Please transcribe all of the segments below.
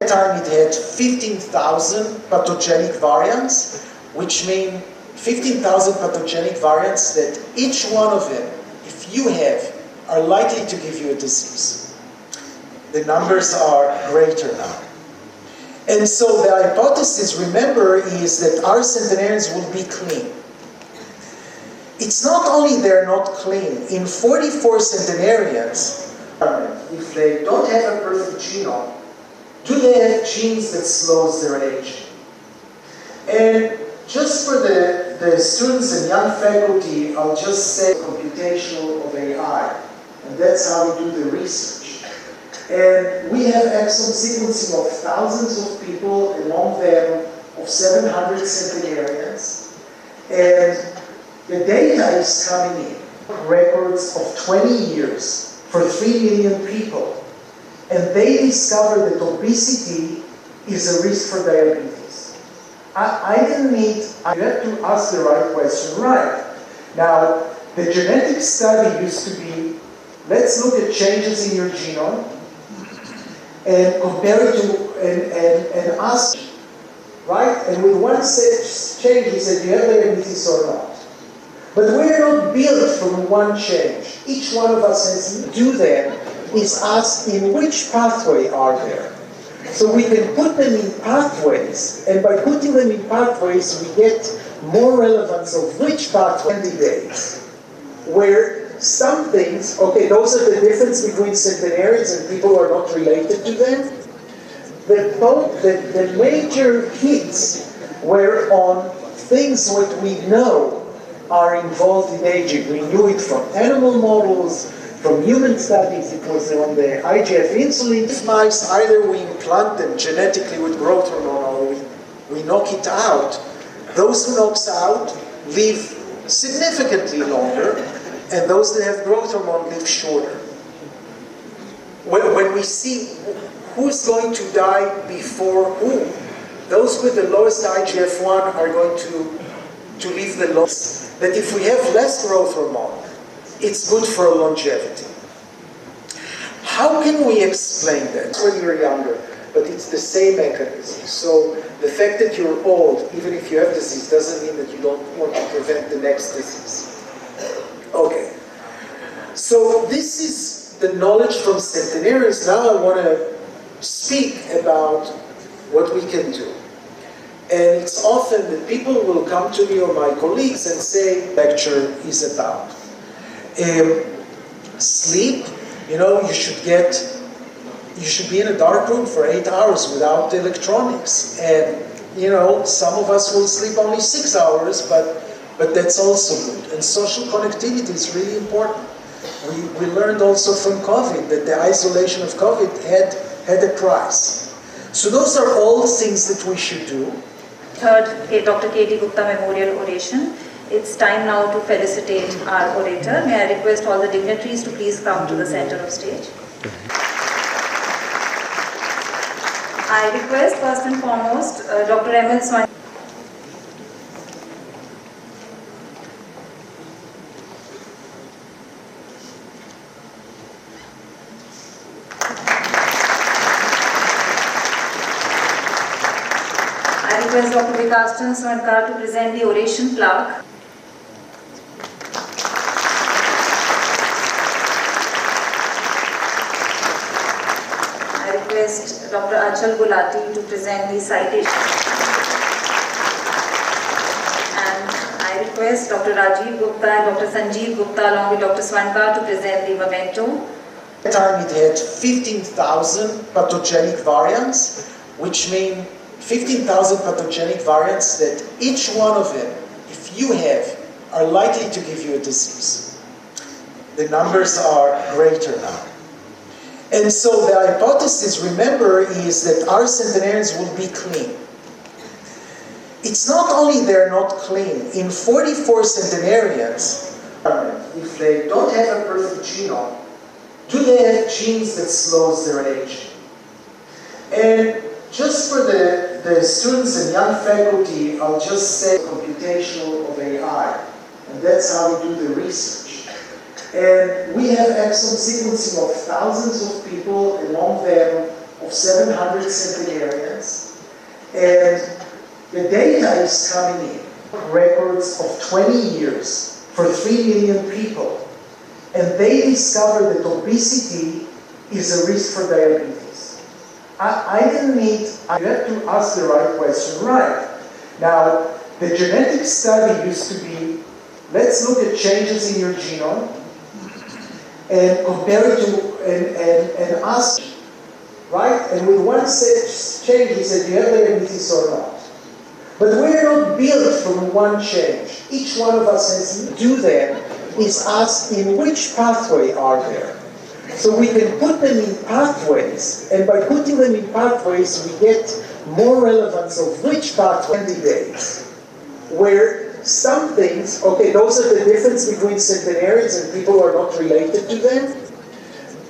time it had 15,000 pathogenic variants, which mean 15,000 pathogenic variants that each one of them, if you have, are likely to give you a disease. The numbers are greater now. And so the hypothesis, remember, is that our centenarians will be clean. It's not only they're not clean. In 44 centenarians, if they don't have a perfect genome, do they have genes that slows their aging? And just for the students and young faculty, I'll just say computational of AI. And that's how we do the research. And we have exome sequencing of thousands of people, among them of 700 centenarians. And the data is coming in. Records of 20 years for 3 million people. And they discovered that obesity is a risk for diabetes. I didn't need, you have to ask the right question, right? Now, the genetic study used to be, let's look at changes in your genome and compare it to, and ask, right? And with one change, we said, do you have diabetes or not? But we're not built from one change. Each one of us has to do that is ask in which pathway are there. So we can put them in pathways, and by putting them in pathways, we get more relevance of which pathway candidates, where some things, okay, those are the difference between centenarians and people who are not related to them. The major hits were on things that we know are involved in aging. We knew it from animal models, from human studies. It was on the IGF insulin. These mice, either we implant them genetically with growth hormone or we knock it out. Those who knocks out live significantly longer, and those that have growth hormone live shorter. When we see who's going to die before who, those with the lowest IGF-1 are going to live the longest. That if we have less growth hormone, it's good for longevity. How can we explain that? When you're younger, but it's the same mechanism. So the fact that you're old, even if you have disease, doesn't mean that you don't want to prevent the next disease. Okay. So this is the knowledge from centenarians. Now I want to speak about what we can do. And it's often that people will come to me or my colleagues and say, lecture is about. Sleep, you should be in a dark room for 8 hours without electronics. And, some of us will sleep only 6 hours, but that's also good. And social connectivity is really important. We learned also from COVID that the isolation of COVID had a price. So those are all things that we should do. Third, Dr. K.D. Gupta Memorial Oration. It's time now to felicitate our orator. May I request all the dignitaries to please come to the center of stage. I request first and foremost Dr. Emil Swan. I request Dr. Vikastan Swankar to present the oration plaque. I request Dr. Achal Gulati to present the citation. And I request Dr. Rajiv Gupta and Dr. Sanjeev Gupta along with Dr. Swankar to present the memento. At the time it had 15,000 pathogenic variants, which mean 15,000 pathogenic variants that each one of them, if you have, are likely to give you a disease. The numbers are greater now. And so the hypothesis, remember, is that our centenarians will be clean. It's not only they're not clean. In 44 centenarians, if they don't have a perfect genome, do they have genes that slows their aging? And just for the students and young faculty, I'll just say computational of AI. And that's how we do the research. And we have exome sequencing of thousands of people, among them of 700 centenarians. And the data is coming in, records of 20 years for 3 million people. And they discovered that obesity is a risk for diabetes. I didn't need, you have to ask the right question right. Now, the genetic study used to be, let's look at changes in your genome and compare it to, and ask, right? And with one change, we said, do you have diabetes or not? But we're not built from one change. Each one of us has to do that is ask in which pathway are there. So we can put them in pathways, and by putting them in pathways, we get more relevance of which pathway candidates, where some things, okay, those are the difference between centenarians and people who are not related to them.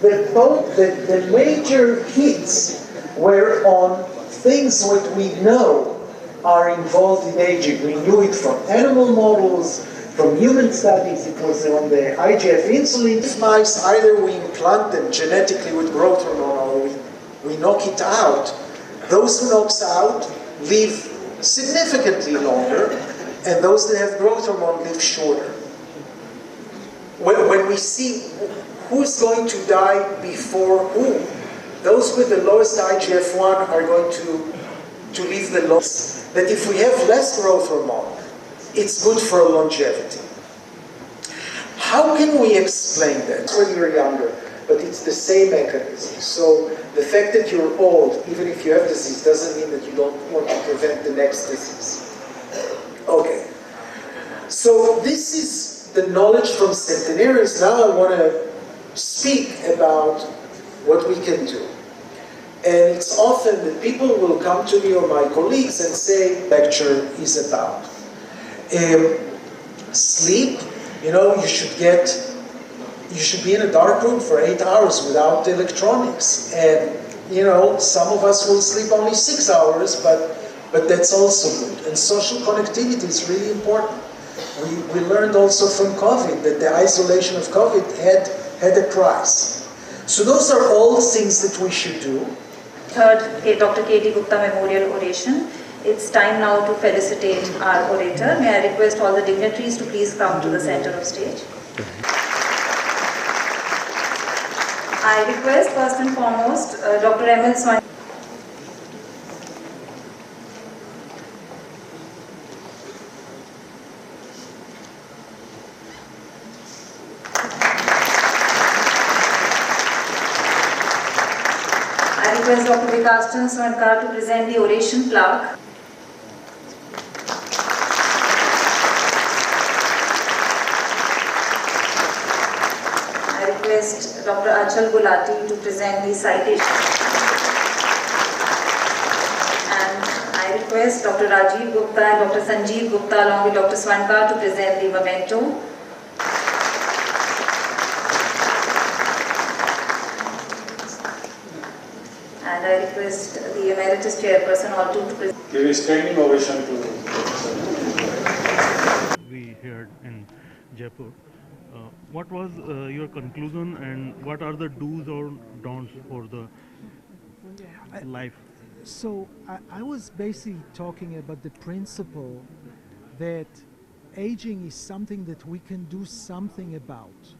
The major hits were on things what we know are involved in aging. We knew it from animal models, from human studies. It was on the IGF insulin. These mice, either we implant them genetically with growth hormone or we knock it out. Those who knocks out live significantly longer, and those that have growth hormone live shorter. When we see who's going to die before who, those with the lowest IGF-1 are going to live the longest. That if we have less growth hormone, it's good for longevity. How can we explain that? When you're younger, but it's the same mechanism. So the fact that you're old, even if you have disease, doesn't mean that you don't want to prevent the next disease. Okay. So this is the knowledge from centenarians. Now I want to speak about what we can do. And it's often that people will come to me or my colleagues and say, lecture is about. Sleep, you should be in a dark room for 8 hours without electronics. And, some of us will sleep only 6 hours, but that's also good. And social connectivity is really important. We learned also from COVID that the isolation of COVID had a price. So those are all things that we should do. Third, Dr. K.T. Gupta Memorial Oration. It's time now to felicitate our orator. May I request all the dignitaries to please come to the center of stage. I request first and foremost Dr. Emil Swan. I request Dr. Vikaschan Swankar to present the oration plaque. I request Dr. Achal Gulati to present the citation. And I request Dr. Rajiv Gupta and Dr. Sanjeev Gupta along with Dr. Swankar to present the memento. And I request the Emeritus Chairperson also to present. Give a standing ovation to we heard in Jaipur. What was your conclusion and what are the do's or don'ts for the life? So I was basically talking about the principle that aging is something that we can do something about.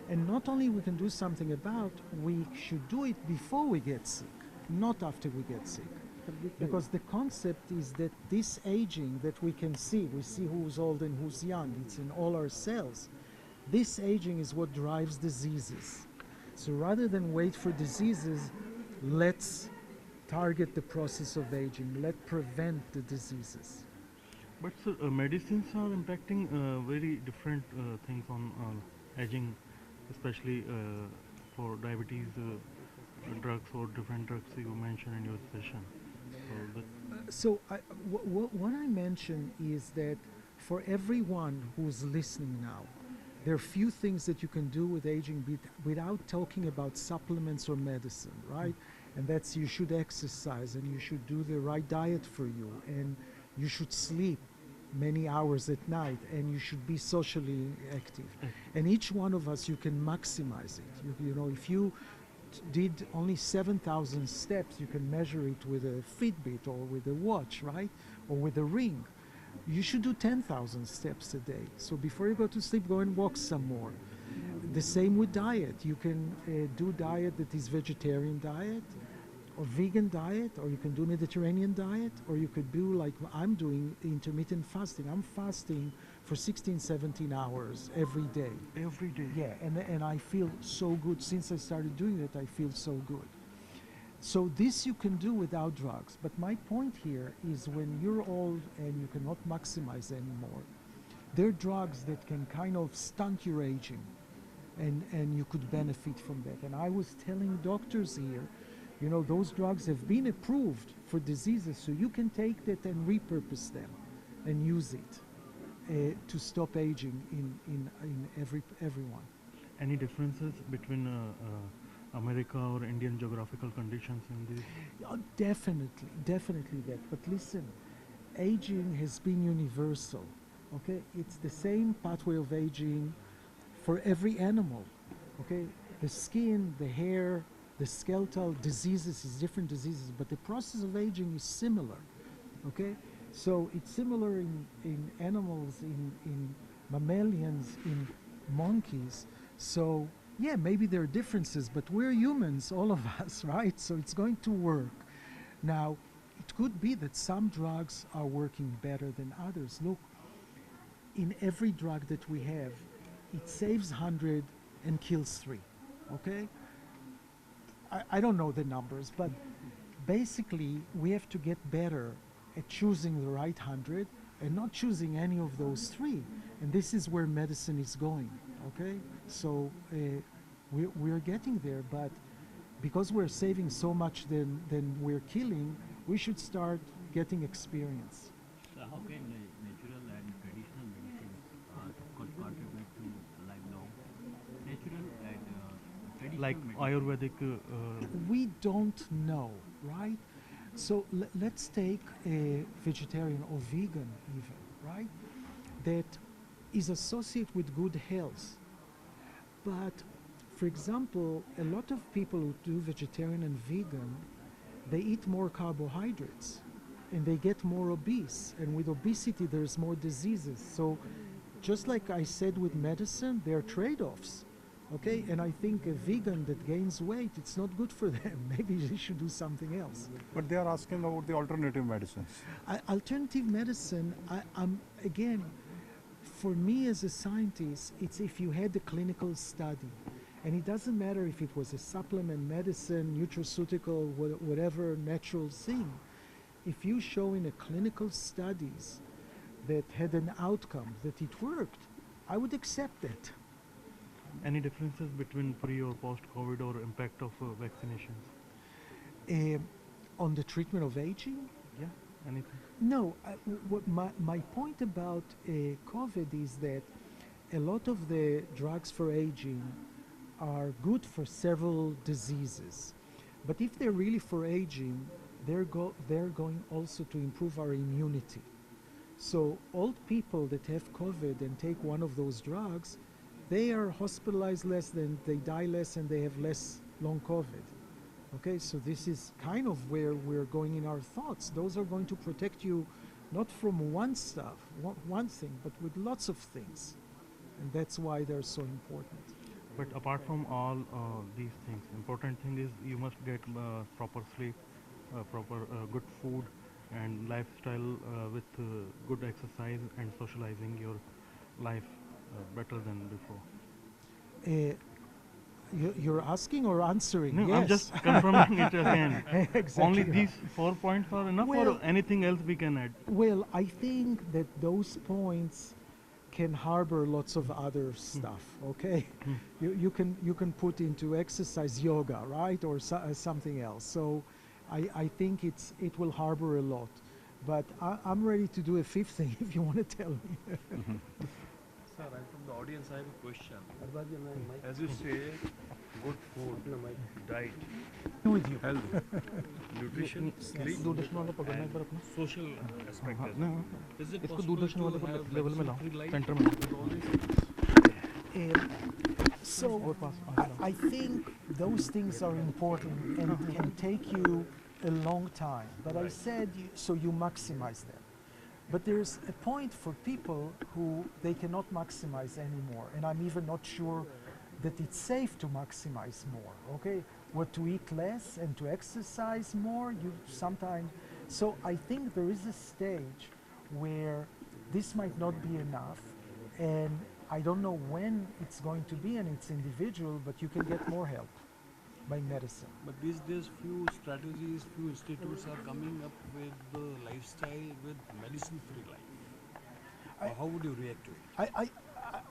And not only we can do something about, we should do it before we get sick, not after we get sick. Because the concept is that this aging that we see who's old and who's young, it's in all our cells. This aging is what drives diseases. So rather than wait for diseases, let's target the process of aging, let's prevent the diseases. But sir, medicines are impacting very different things on aging, especially for diabetes drugs or different drugs you mentioned in your session. So what I mentioned is that for everyone who's listening now, there are few things that you can do with aging without talking about supplements or medicine, right? And that's you should exercise and you should do the right diet for you and you should sleep many hours at night and you should be socially active. And each one of us, you can maximize it. You know, if you did only 7,000 steps, you can measure it with a Fitbit or with a watch, right? Or with a ring. You should do 10,000 steps a day. So before you go to sleep, go and walk some more. The same with diet. You can do diet that is vegetarian diet or vegan diet, or you can do Mediterranean diet, or you could do like I'm doing, intermittent fasting. I'm fasting for 16, 17 hours every day. Every day. Yeah, and I feel so good. Since I started doing it, I feel so good. So this you can do without drugs. But my point here is when you're old and you cannot maximize anymore, there are drugs that can kind of stunt your aging, and you could benefit from that. And I was telling doctors here, you know, those drugs have been approved for diseases, so you can take that and repurpose them and use it to stop aging in everyone. Any differences between America or Indian geographical conditions in these? Definitely that. But listen, aging has been universal. Okay, it's the same pathway of aging for every animal. Okay, the skin, the hair, the skeletal diseases is different diseases, but the process of aging is similar. Okay, so it's similar in animals, in mammalians, in monkeys. So yeah, maybe there are differences, but we're humans, all of us, right? So it's going to work. Now, it could be that some drugs are working better than others. Look, in every drug that we have, it saves 100 and kills 3, okay? I don't know the numbers, but basically we have to get better at choosing the right 100 and not choosing any of those 3. And this is where medicine is going, okay? So we're getting there, but because we're saving so much than we're killing, we should start getting experience. So how can natural and traditional medicines contribute to life long? Natural and traditional Like medicine. Ayurvedic? We don't know, right? So let's take a vegetarian or vegan even, right? That is associated with good health. But for example, a lot of people who do vegetarian and vegan, they eat more carbohydrates and they get more obese. And with obesity, there's more diseases. So just like I said with medicine, there are trade-offs. Okay, and I think a vegan that gains weight, it's not good for them. Maybe they should do something else. But they are asking about the alternative medicines. Alternative medicine, I'm again, for me as a scientist, it's if you had a clinical study. And it doesn't matter if it was a supplement, medicine, nutraceutical, whatever natural thing. If you show in a clinical studies that had an outcome, that it worked, I would accept it. Any differences between pre or post-COVID or impact of vaccinations? On the treatment of aging? Yeah, anything? No, what my point about COVID is that a lot of the drugs for aging are good for several diseases. But if they're really for aging, they're going also to improve our immunity. So old people that have COVID and take one of those drugs, they are hospitalized less, they die less, and they have less long COVID. Okay, so this is kind of where we're going in our thoughts. Those are going to protect you not from one stuff, one thing, but with lots of things. And that's why they're so important. But apart from all these things, important thing is you must get proper sleep, proper good food and lifestyle with good exercise and socializing your life better than before. You're asking or answering? No, yes. I'm just confirming it again. Exactly. Only these 4 points are enough, Well, or anything else we can add? Well, I think that those points can harbor lots of other stuff. Okay, you can put into exercise, yoga, right, or something else. So I think it will harbor a lot. But I'm ready to do a fifth thing if you want to tell me. Sir, I'm from the audience. I have a question. As you say, good food, diet, With you. health, nutrition, sleep, and social aspect as well. Is it इसको possible Doordarshan वाले to को have level में लाओ, medicine-free life centre में with all these things? So और पास I think those things are important and can take you a long time. But I said so you maximize them. But there's a point for people who they cannot maximize anymore, and I'm even not sure that it's safe to maximize more. Okay, what to eat less and to exercise more. You sometimes. So I think there is a stage where this might not be enough, and I don't know when it's going to be, and it's individual. But you can get more help by medicine. But these days, few strategies, few institutes are coming up with the lifestyle with medicine-free life. How would you react to it?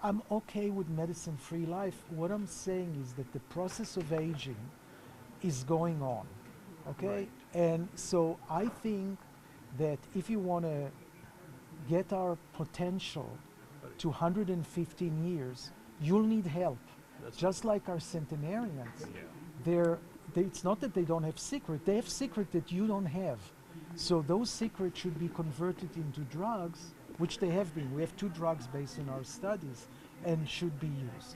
I'm okay with medicine-free life. What I'm saying is that the process of aging is going on, okay? And so I think that if you want to get our potential to 115 years, you'll need help. Just like our centenarians. It's not that they don't have secret, they have secret that you don't have. So those secrets should be converted into drugs, which they have been. We have 2 drugs based on our studies and should be used.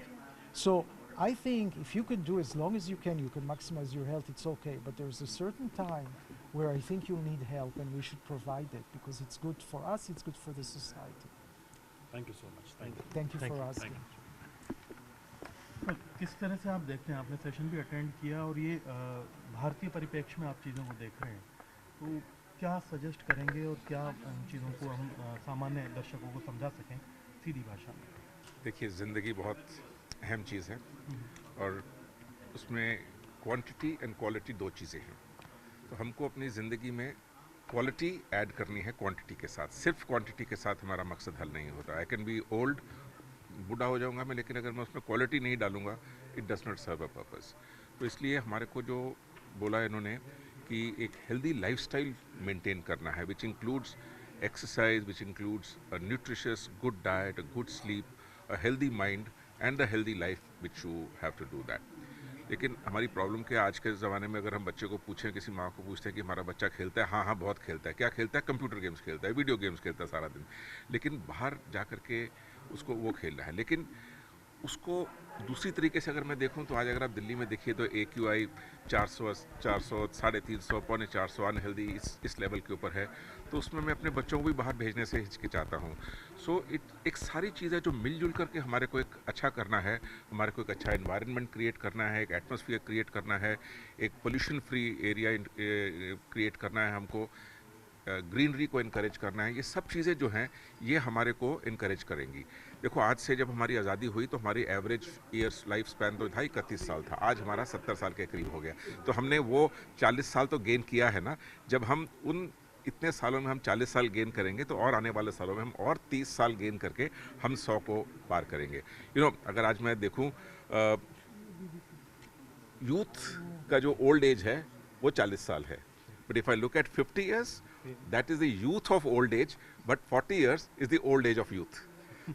So I think if you can do, as long as you can maximize your health, it's okay. But there's a certain time where I think you'll need help, and we should provide it because it's good for us, it's good for the society. Thank you so much. Thank you. Thank you Thank for you. asking. किस तरह से आप देखते हैं, आपने session भी attend किया और ये भारतीय परिप्रेक्ष्य में आप चीज़ों को देख रहे हैं, तो क्या सजेस्ट करेंगे और क्या इन चीज़ों को हम सामान्य दर्शकों को समझा सकें सीधी भाषा में? देखिए, ज़िंदगी बहुत अहम चीज़ है और उसमें क्वांटिटी एंड क्वालिटी 2 चीज़ें हैं। तो हमको अपनी ज़िंदगी में क्वालिटी ऐड करनी है क्वांटिटी के साथ। सिर्फ क्वांटिटी के साथ हमारा मकसद हल नहीं होता। आई कैन बी ओल्ड, बूढ़ा हो जाऊंगा मैं, लेकिन अगर मैं उसमें क्वालिटी नहीं डालूंगा, it does not serve a purpose. तो इसलिए हमारे को जो बोला इन्होंने कि एक हेल्दी लाइफस्टाइल मेंटेन करना है, which includes exercise, which includes a nutritious good diet, a good sleep, a healthy mind and a healthy life, which you have to do that. लेकिन हमारी प्रॉब्लम क्या है, आज के ज़माने में अगर हम बच्चे को पूछें, किसी माँ को पूछते हैं कि हमारा बच्चा खेलता है, हाँ हाँ बहुत खेलता है। क्या खेलता है? कंप्यूटर गेम्स खेलता है, वीडियो गेम्स खेलता है सारा दिन। लेकिन बाहर जा कर के उसको वो खेल रहा है। लेकिन उसको दूसरी तरीके से अगर मैं देखूं तो आज अगर आप दिल्ली में देखिए तो AQI 400, 350, पौने 400 अनहेल्दी इस लेवल के ऊपर है। तो उसमें मैं अपने बच्चों को भी बाहर भेजने से हिचकिचाता हूँ। सो एक सारी चीज़ है जो मिलजुल करके हमारे को एक अच्छा करना है, हमारे को एक अच्छा एनवायरनमेंट क्रिएट करना है, एक एटमॉस्फेयर क्रिएट करना है, एक पोल्यूशन फ्री एरिया क्रिएट करना है, हमको ग्रीनरी को इनकरेज करना है। ये सब चीज़ें जो हैं ये हमारे को इनकरेज करेंगी। देखो, आज से जब हमारी आज़ादी हुई तो हमारी एवरेज ईयर्स लाइफ स्पैन तो 31 साल था, आज हमारा 70 साल के करीब हो गया। तो हमने वो 40 साल तो गेन किया है ना। जब हम उन इतने सालों में हम 40 साल गेन करेंगे तो और आने वाले सालों में हम और 30 साल गेन करके हम 100 को पार करेंगे। अगर आज मैं देखूं, यूथ का जो ओल्ड एज है वो 40 साल है। But if I look at 50 years, that is the youth of old age, but 40 years is the old age of youth.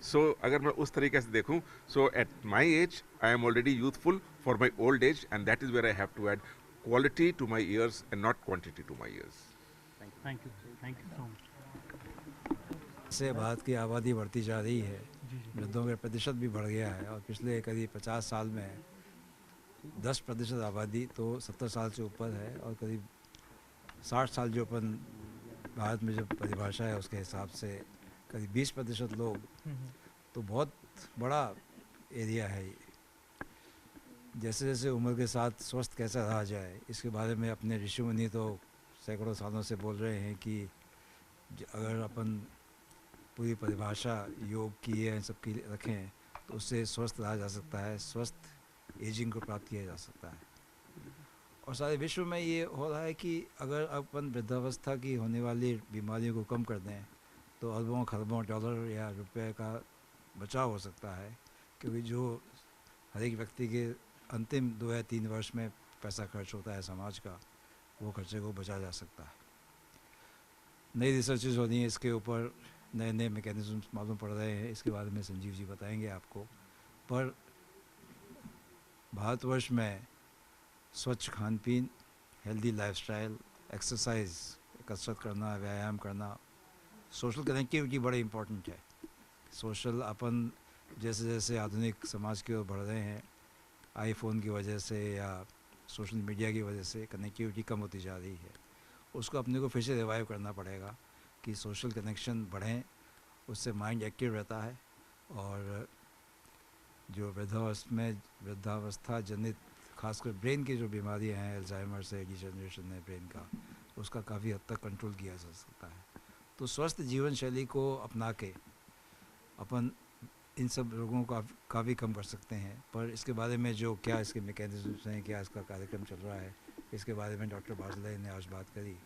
So अगर मैं उस तरीके से देखूं, so at my age I am already youthful for my old age, and that is where I have to add quality to my years and not quantity to my years. Thank you so much. से भारत की आबादी बढ़ती जा रही है, वृद्धों का प्रतिशत भी बढ़ गया है और पिछले करीब 50 साल में 10% आबादी तो 70 साल से ऊपर है और करीब 60 साल जो अपन भारत में जो परिभाषा है उसके हिसाब से करीब 20% लोग, तो बहुत बड़ा एरिया है ये। जैसे जैसे उम्र के साथ स्वस्थ कैसे रहा जाए इसके बारे में अपने ऋषि मुनि तो सैकड़ों सालों से बोल रहे हैं कि अगर अपन पूरी परिभाषा योग की है, इन सब की रखें तो उससे स्वस्थ रहा जा सकता है, स्वस्थ एजिंग को प्राप्त किया जा सकता है। और सारे विश्व में ये हो रहा है कि अगर अपन वृद्धावस्था की होने वाली बीमारियों को कम कर दें तो अरबों खरबों डॉलर या रुपए का बचाव हो सकता है, क्योंकि जो हर एक व्यक्ति के अंतिम 2 या 3 वर्ष में पैसा खर्च होता है समाज का, वो खर्चे को बचा जा सकता है। नई रिसर्चेज हो रही हैं इसके ऊपर, नए नए मैकेनिज्म्स मालूम पड़ रहे हैं, इसके बारे में संजीव जी बताएंगे आपको। पर भारतवर्ष में स्वच्छ खान पीन, हेल्दी लाइफस्टाइल, एक्सरसाइज, कसरत करना, व्यायाम करना, सोशल कनेक्टिविटी बड़ी इम्पोर्टेंट है। सोशल अपन जैसे जैसे आधुनिक समाज की ओर बढ़ रहे हैं आईफोन की वजह से या सोशल मीडिया की वजह से कनेक्टिविटी कम होती जा रही है, उसको अपने को फिर से रिवाइव करना पड़ेगा कि सोशल कनेक्शन बढ़ें, उससे माइंड एक्टिव रहता है और जो वृद्धावस्था जनित खासकर ब्रेन की जो बीमारियां हैं, अल्जाइमर है, डिजनरेशन है ब्रेन का, उसका काफ़ी हद तक कंट्रोल किया जा सकता है। तो स्वस्थ जीवन शैली को अपना के अपन इन सब रोगों का काफ़ी कम कर सकते हैं। पर इसके बारे में जो क्या इसके मैकेनिज्म्स हैं, क्या इसका कार्यक्रम चल रहा है, इसके बारे में डॉक्टर बार्जिलाई ने आज बात करी।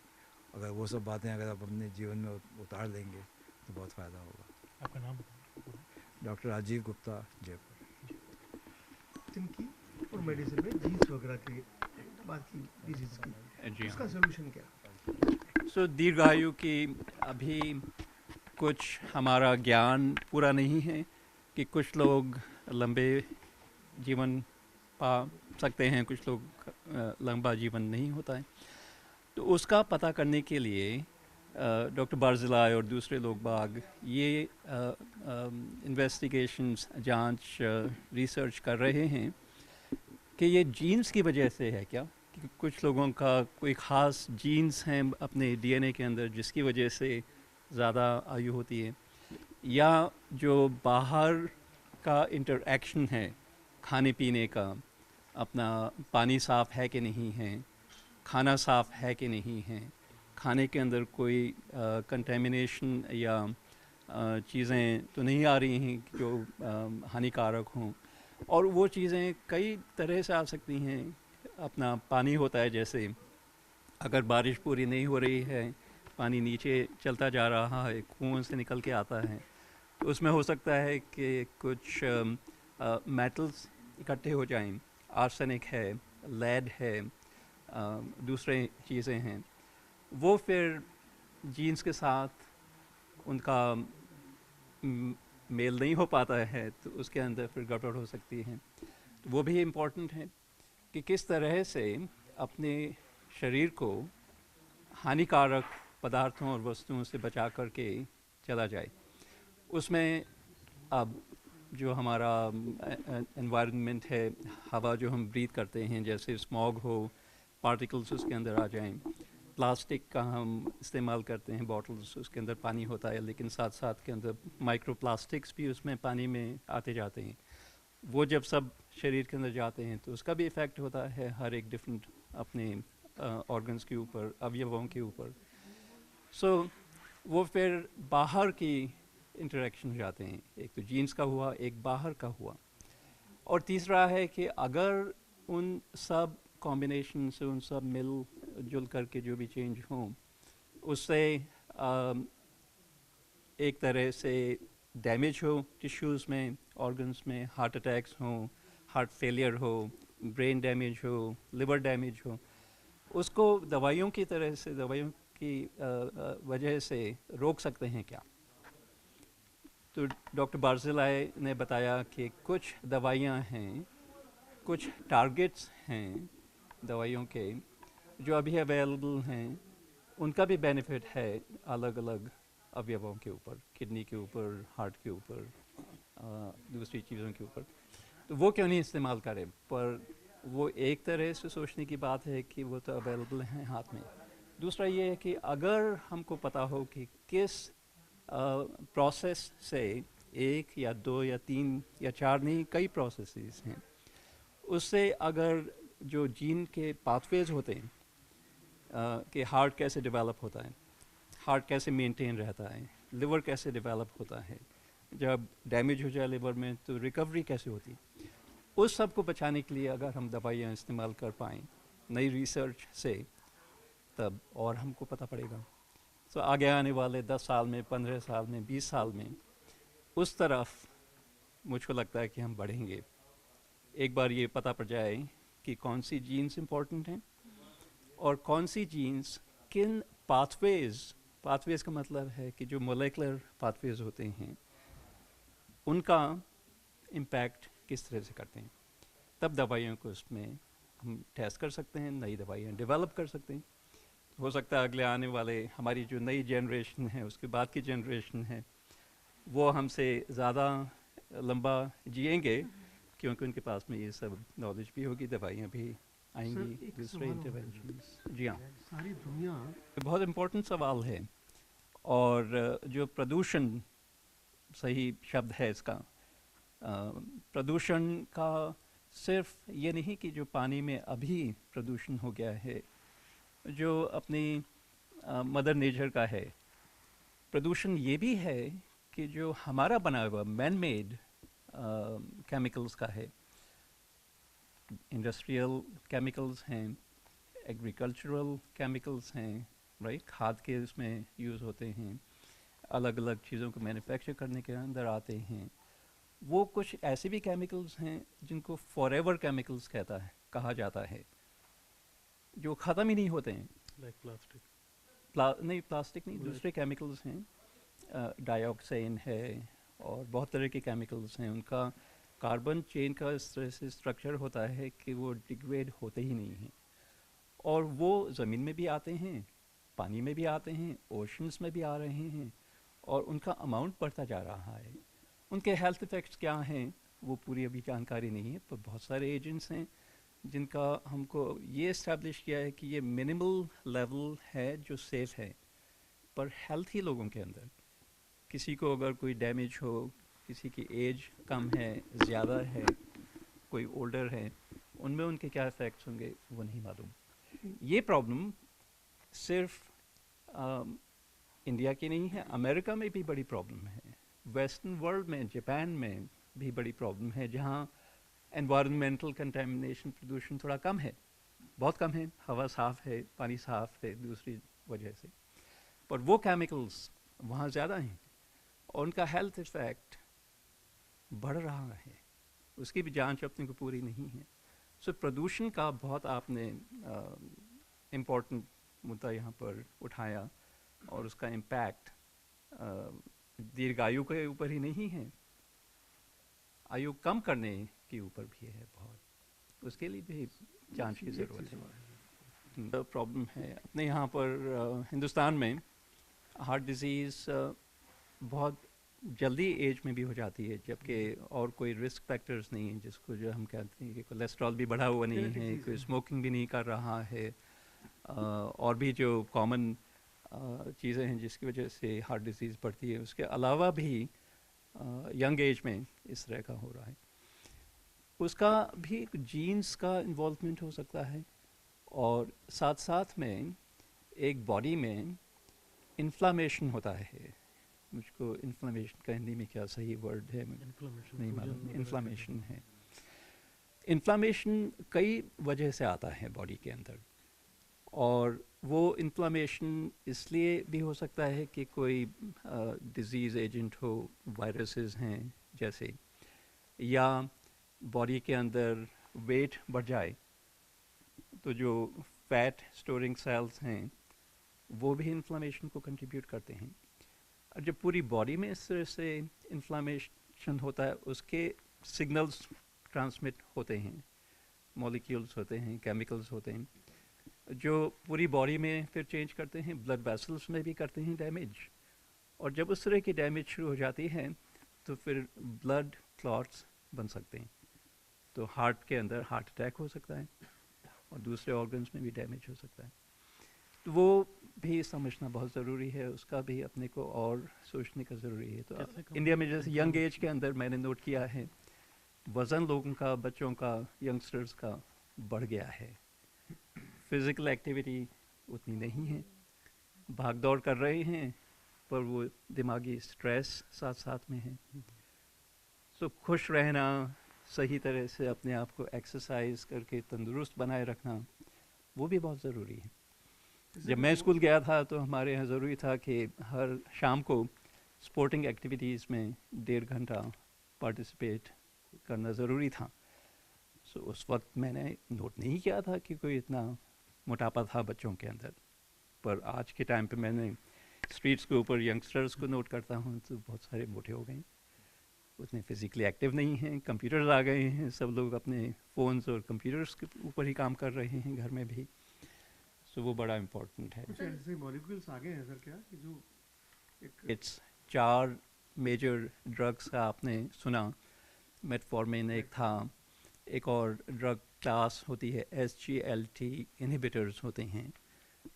अगर वो सब बातें अगर आप अपने जीवन में उतार लेंगे तो बहुत फ़ायदा होगा। आपका नाम बताइए। डॉक्टर राजीव गुप्ता, जयपुर। जिनकी और मेडिसिन में जीन्स वगैरह की बात की डिजीज की, उसका सोल्यूशन क्या? सो दीर्घायु की अभी कुछ हमारा ज्ञान पूरा नहीं है कि कुछ लोग लंबे जीवन पा सकते हैं, कुछ लोग लंबा जीवन नहीं होता है। तो उसका पता करने के लिए डॉक्टर बार्जिलाई और दूसरे लोग बाग ये इन्वेस्टिगेशंस, जांच, रिसर्च कर रहे हैं कि ये जीन्स की वजह से है क्या, कि कुछ लोगों का कोई ख़ास जीन्स हैं अपने डीएनए के अंदर जिसकी वजह से ज़्यादा आयु होती है, या जो बाहर का इंटरैक्शन है खाने पीने का, अपना पानी साफ़ है कि नहीं है, खाना साफ़ है कि नहीं है, खाने के अंदर कोई कंटेमिनेशन या चीज़ें तो नहीं आ रही हैं जो हानिकारक हों। और वो चीज़ें कई तरह से आ सकती हैं। अपना पानी होता है, जैसे अगर बारिश पूरी नहीं हो रही है, पानी नीचे चलता जा रहा है, कुओं से निकल के आता है, तो उसमें हो सकता है कि कुछ मेटल्स इकट्ठे हो जाएं। आर्सेनिक है, लेड है, दूसरे चीज़ें हैं, वो फिर जीन्स के साथ उनका मेल नहीं हो पाता है, तो उसके अंदर फिर गड़बड़ हो सकती है। तो वो भी इम्पोर्टेंट है कि किस तरह से अपने शरीर को हानिकारक पदार्थों और वस्तुओं से बचा करके चला जाए। उसमें अब जो हमारा एनवायरनमेंट है, हवा जो हम ब्रीथ करते हैं, जैसे स्मॉग हो, पार्टिकल्स उसके अंदर आ जाएं, प्लास्टिक का हम इस्तेमाल करते हैं बॉटल्स, उसके अंदर पानी होता है, लेकिन साथ साथ के अंदर माइक्रो प्लास्टिक्स भी उसमें पानी में आते जाते हैं। वो जब सब शरीर के अंदर जाते हैं तो उसका भी इफ़ेक्ट होता है हर एक डिफरेंट अपने ऑर्गन्स के ऊपर, अवयवों के ऊपर। सो वो फिर बाहर की इंटरेक्शन हो जाते हैं, एक तो जीन्स का हुआ, एक बाहर का हुआ, और तीसरा है कि अगर उन सब कॉम्बिनेशन से, उन सब मिल जुल करके जो भी चेंज हों, उससे एक तरह से डैमेज हो टिश्यूज़ में, ऑर्गन्स में, हार्ट अटैक्स हो, हार्ट फेलियर हो, ब्रेन डैमेज हो, लिवर डैमेज हो, उसको दवाइयों की तरह से, दवाइयों की वजह से रोक सकते हैं क्या? तो डॉक्टर बार्जिलाई ने बताया कि कुछ दवाइयां हैं, कुछ टारगेट्स हैं दवाइयों के जो अभी अवेलेबल हैं, उनका भी बेनिफिट है अलग अलग अवयवों के ऊपर, किडनी के ऊपर, हार्ट के ऊपर, दूसरी चीज़ों के ऊपर। तो वो क्यों नहीं इस्तेमाल करें? पर वो एक तरह से सोचने की बात है कि वो तो अवेलेबल हैं हाथ में। दूसरा ये है कि अगर हमको पता हो कि किस प्रोसेस से, एक या दो या तीन या चार नहीं, कई प्रोसेसेस हैं, उससे अगर जो जीन के पाथवेज होते हैं कि हार्ट कैसे डेवलप होता है, हार्ट कैसे मेंटेन रहता है, लिवर कैसे डेवलप होता है, जब डैमेज हो जाए लिवर में तो रिकवरी कैसे होती है, उस सब को बचाने के लिए अगर हम दवाइयाँ इस्तेमाल कर पाएँ नई रिसर्च से, तब और हमको पता पड़ेगा। तो आगे आने वाले 10 साल में, 15 साल में, 20 साल में उस तरफ मुझको लगता है कि हम बढ़ेंगे। एक बार ये पता पड़ जाए कि कौन सी जीन्स इम्पोर्टेंट हैं और कौन सी जीन्स किन पाथवेज़ का मतलब है कि जो मोलेकुलर पाथवेज़ होते हैं उनका इम्पैक्ट किस तरह से करते हैं, तब दवाइयों को उसमें हम टेस्ट कर सकते हैं, नई दवाइयाँ डेवलप कर सकते हैं। हो सकता है अगले आने वाले हमारी जो नई जनरेशन है, उसके बाद की जनरेशन है, वो हमसे ज़्यादा लंबा जिएंगे, क्योंकि उनके पास में ये सब नॉलेज भी होगी, दवाइयाँ भी आएंगी, एक दूसरे सवाल और है। इंटरवेंशंस। जी हाँ, सारी दुनिया बहुत इम्पोर्टेंट सवाल है। और जो प्रदूषण सही शब्द है इसका, प्रदूषण का सिर्फ ये नहीं कि जो पानी में अभी प्रदूषण हो गया है, जो अपनी मदर नेचर का है, प्रदूषण ये भी है कि जो हमारा बना हुआ मैन मेड केमिकल्स का है, इंडस्ट्रियल केमिकल्स हैं, एग्रीकल्चरल केमिकल्स हैं, राइट, खाद के इसमें यूज़ होते हैं, अलग अलग चीज़ों को मैन्युफैक्चर करने के अंदर आते हैं। वो कुछ ऐसे भी केमिकल्स हैं जिनको फॉरएवर केमिकल्स कहा जाता है, जो ख़त्म ही नहीं होते हैं। लाइक प्लास्टिक, नहीं प्लास्टिक नहीं, दूसरे केमिकल्स हैं, डाइऑक्साइन है और बहुत तरह के केमिकल्स हैं। उनका कार्बन चेन का इस तरह से स्ट्रक्चर होता है कि वो डिग्रेड होते ही नहीं हैं, और वो ज़मीन में भी आते हैं, पानी में भी आते हैं, ओशंस में भी आ रहे हैं, और उनका अमाउंट बढ़ता जा रहा है। उनके हेल्थ इफ़ेक्ट्स क्या हैं वो पूरी अभी जानकारी नहीं है, पर बहुत सारे एजेंट्स हैं जिनका हमको ये इस्टेब्लिश किया है कि ये मिनिमल लेवल है जो सेफ़ है, पर हेल्थी लोगों के अंदर किसी को अगर कोई डैमेज हो, किसी की एज कम है, ज़्यादा है, कोई ओल्डर है, उनमें उनके क्या इफ़ेक्ट्स होंगे वो नहीं मालूम। ये प्रॉब्लम सिर्फ इंडिया की नहीं है, अमेरिका में भी बड़ी प्रॉब्लम है, वेस्टर्न वर्ल्ड में, जापान में भी बड़ी प्रॉब्लम है, जहाँ एनवायरमेंटल कंटेमिनेशन, प्रदूषण थोड़ा कम है, बहुत कम है, हवा साफ़ है, पानी साफ़ है दूसरी वजह से, पर वो केमिकल्स वहाँ ज़्यादा हैं और उनका हेल्थ इफ़ेक्ट बढ़ रहा है, उसकी भी जांच अपने को पूरी नहीं है। सो प्रदूषण का बहुत आपने इम्पोर्टेंट मुद्दा यहाँ पर उठाया, और उसका इम्पैक्ट दीर्घायु के ऊपर ही नहीं है, आयु कम करने के ऊपर भी है बहुत, उसके लिए भी जांच की ज़रूरत है। प्रॉब्लम है अपने यहाँ पर हिंदुस्तान में, हार्ट डिज़ीज़ बहुत जल्दी एज में भी हो जाती है, जबकि और कोई रिस्क फैक्टर्स नहीं है, जिसको जो हम कहते हैं कि कोलेस्ट्रॉल भी बढ़ा हुआ नहीं है, कोई स्मोकिंग भी नहीं कर रहा है, और भी जो कॉमन चीज़ें हैं जिसकी वजह से हार्ट डिजीज़ बढ़ती है, उसके अलावा भी यंग एज में इस तरह का हो रहा है। उसका भी जीन्स का इन्वॉल्वमेंट हो सकता है, और साथ साथ में एक बॉडी में इन्फ्लामेशन होता है, मुझको इन्फ्लामेशन का हिंदी में क्या सही वर्ड है नहीं मालूम, इन्फ्लामेशन है। इन्फ्लामेशन कई वजह से आता है बॉडी के अंदर, और वो इन्फ्लामेशन इसलिए भी हो सकता है कि कोई डिज़ीज़ एजेंट हो, वायरसेस हैं जैसे, या बॉडी के अंदर वेट बढ़ जाए तो जो फैट स्टोरिंग सेल्स हैं वो भी इन्फ्लामेशन को कंट्रीब्यूट करते हैं। और जब पूरी बॉडी में इस तरह से इन्फ्लामेशन होता है, उसके सिग्नल्स ट्रांसमिट होते हैं, मॉलिक्यूल्स होते हैं, केमिकल्स होते हैं, जो पूरी बॉडी में फिर चेंज करते हैं, ब्लड वेसल्स में भी करते हैं डैमेज, और जब उस तरह की डैमेज शुरू हो जाती है तो फिर ब्लड क्लॉट्स बन सकते हैं, तो हार्ट के अंदर हार्ट अटैक हो सकता है, और दूसरे ऑर्गन्स में भी डैमेज हो सकता है। तो वो भी समझना बहुत ज़रूरी है, उसका भी अपने को और सोचने का ज़रूरी है। तो इंडिया में जैसे यंग एज के अंदर मैंने नोट किया है, वज़न लोगों का, बच्चों का, यंगस्टर्स का बढ़ गया है, फिज़िकल एक्टिविटी उतनी नहीं है, भाग दौड़ कर रहे हैं पर वो दिमागी स्ट्रेस साथ साथ में है। सो खुश रहना, सही तरह से अपने आप को एक्सरसाइज करके तंदुरुस्त बनाए रखना, वो भी बहुत ज़रूरी है। जब मैं स्कूल गया था तो हमारे यहाँ ज़रूरी था कि हर शाम को स्पोर्टिंग एक्टिविटीज़ में 1.5 घंटा पार्टिसिपेट करना ज़रूरी था। सो उस वक्त मैंने नोट नहीं किया था कि कोई इतना मोटापा था बच्चों के अंदर, पर आज के टाइम पे मैंने स्ट्रीट्स के ऊपर यंगस्टर्स को नोट करता हूँ तो बहुत सारे मोटे हो गए, उतने फिज़िकली एक्टिव नहीं हैं, कंप्यूटर्स आ गए हैं, सब लोग अपने फ़ोन्स और कंप्यूटर्स के ऊपर ही काम कर रहे हैं घर में भी, सो वो बड़ा इम्पोर्टेंट है। कुछ ऐसे मॉलिक्यूल्स आ गए हैं सर क्या कि जो इट्स 4 मेजर ड्रग्स का आपने सुना, मेटफॉर्मिन एक था, एक और ड्रग क्लास होती है SGLT इनहिबिटर्स होते हैं,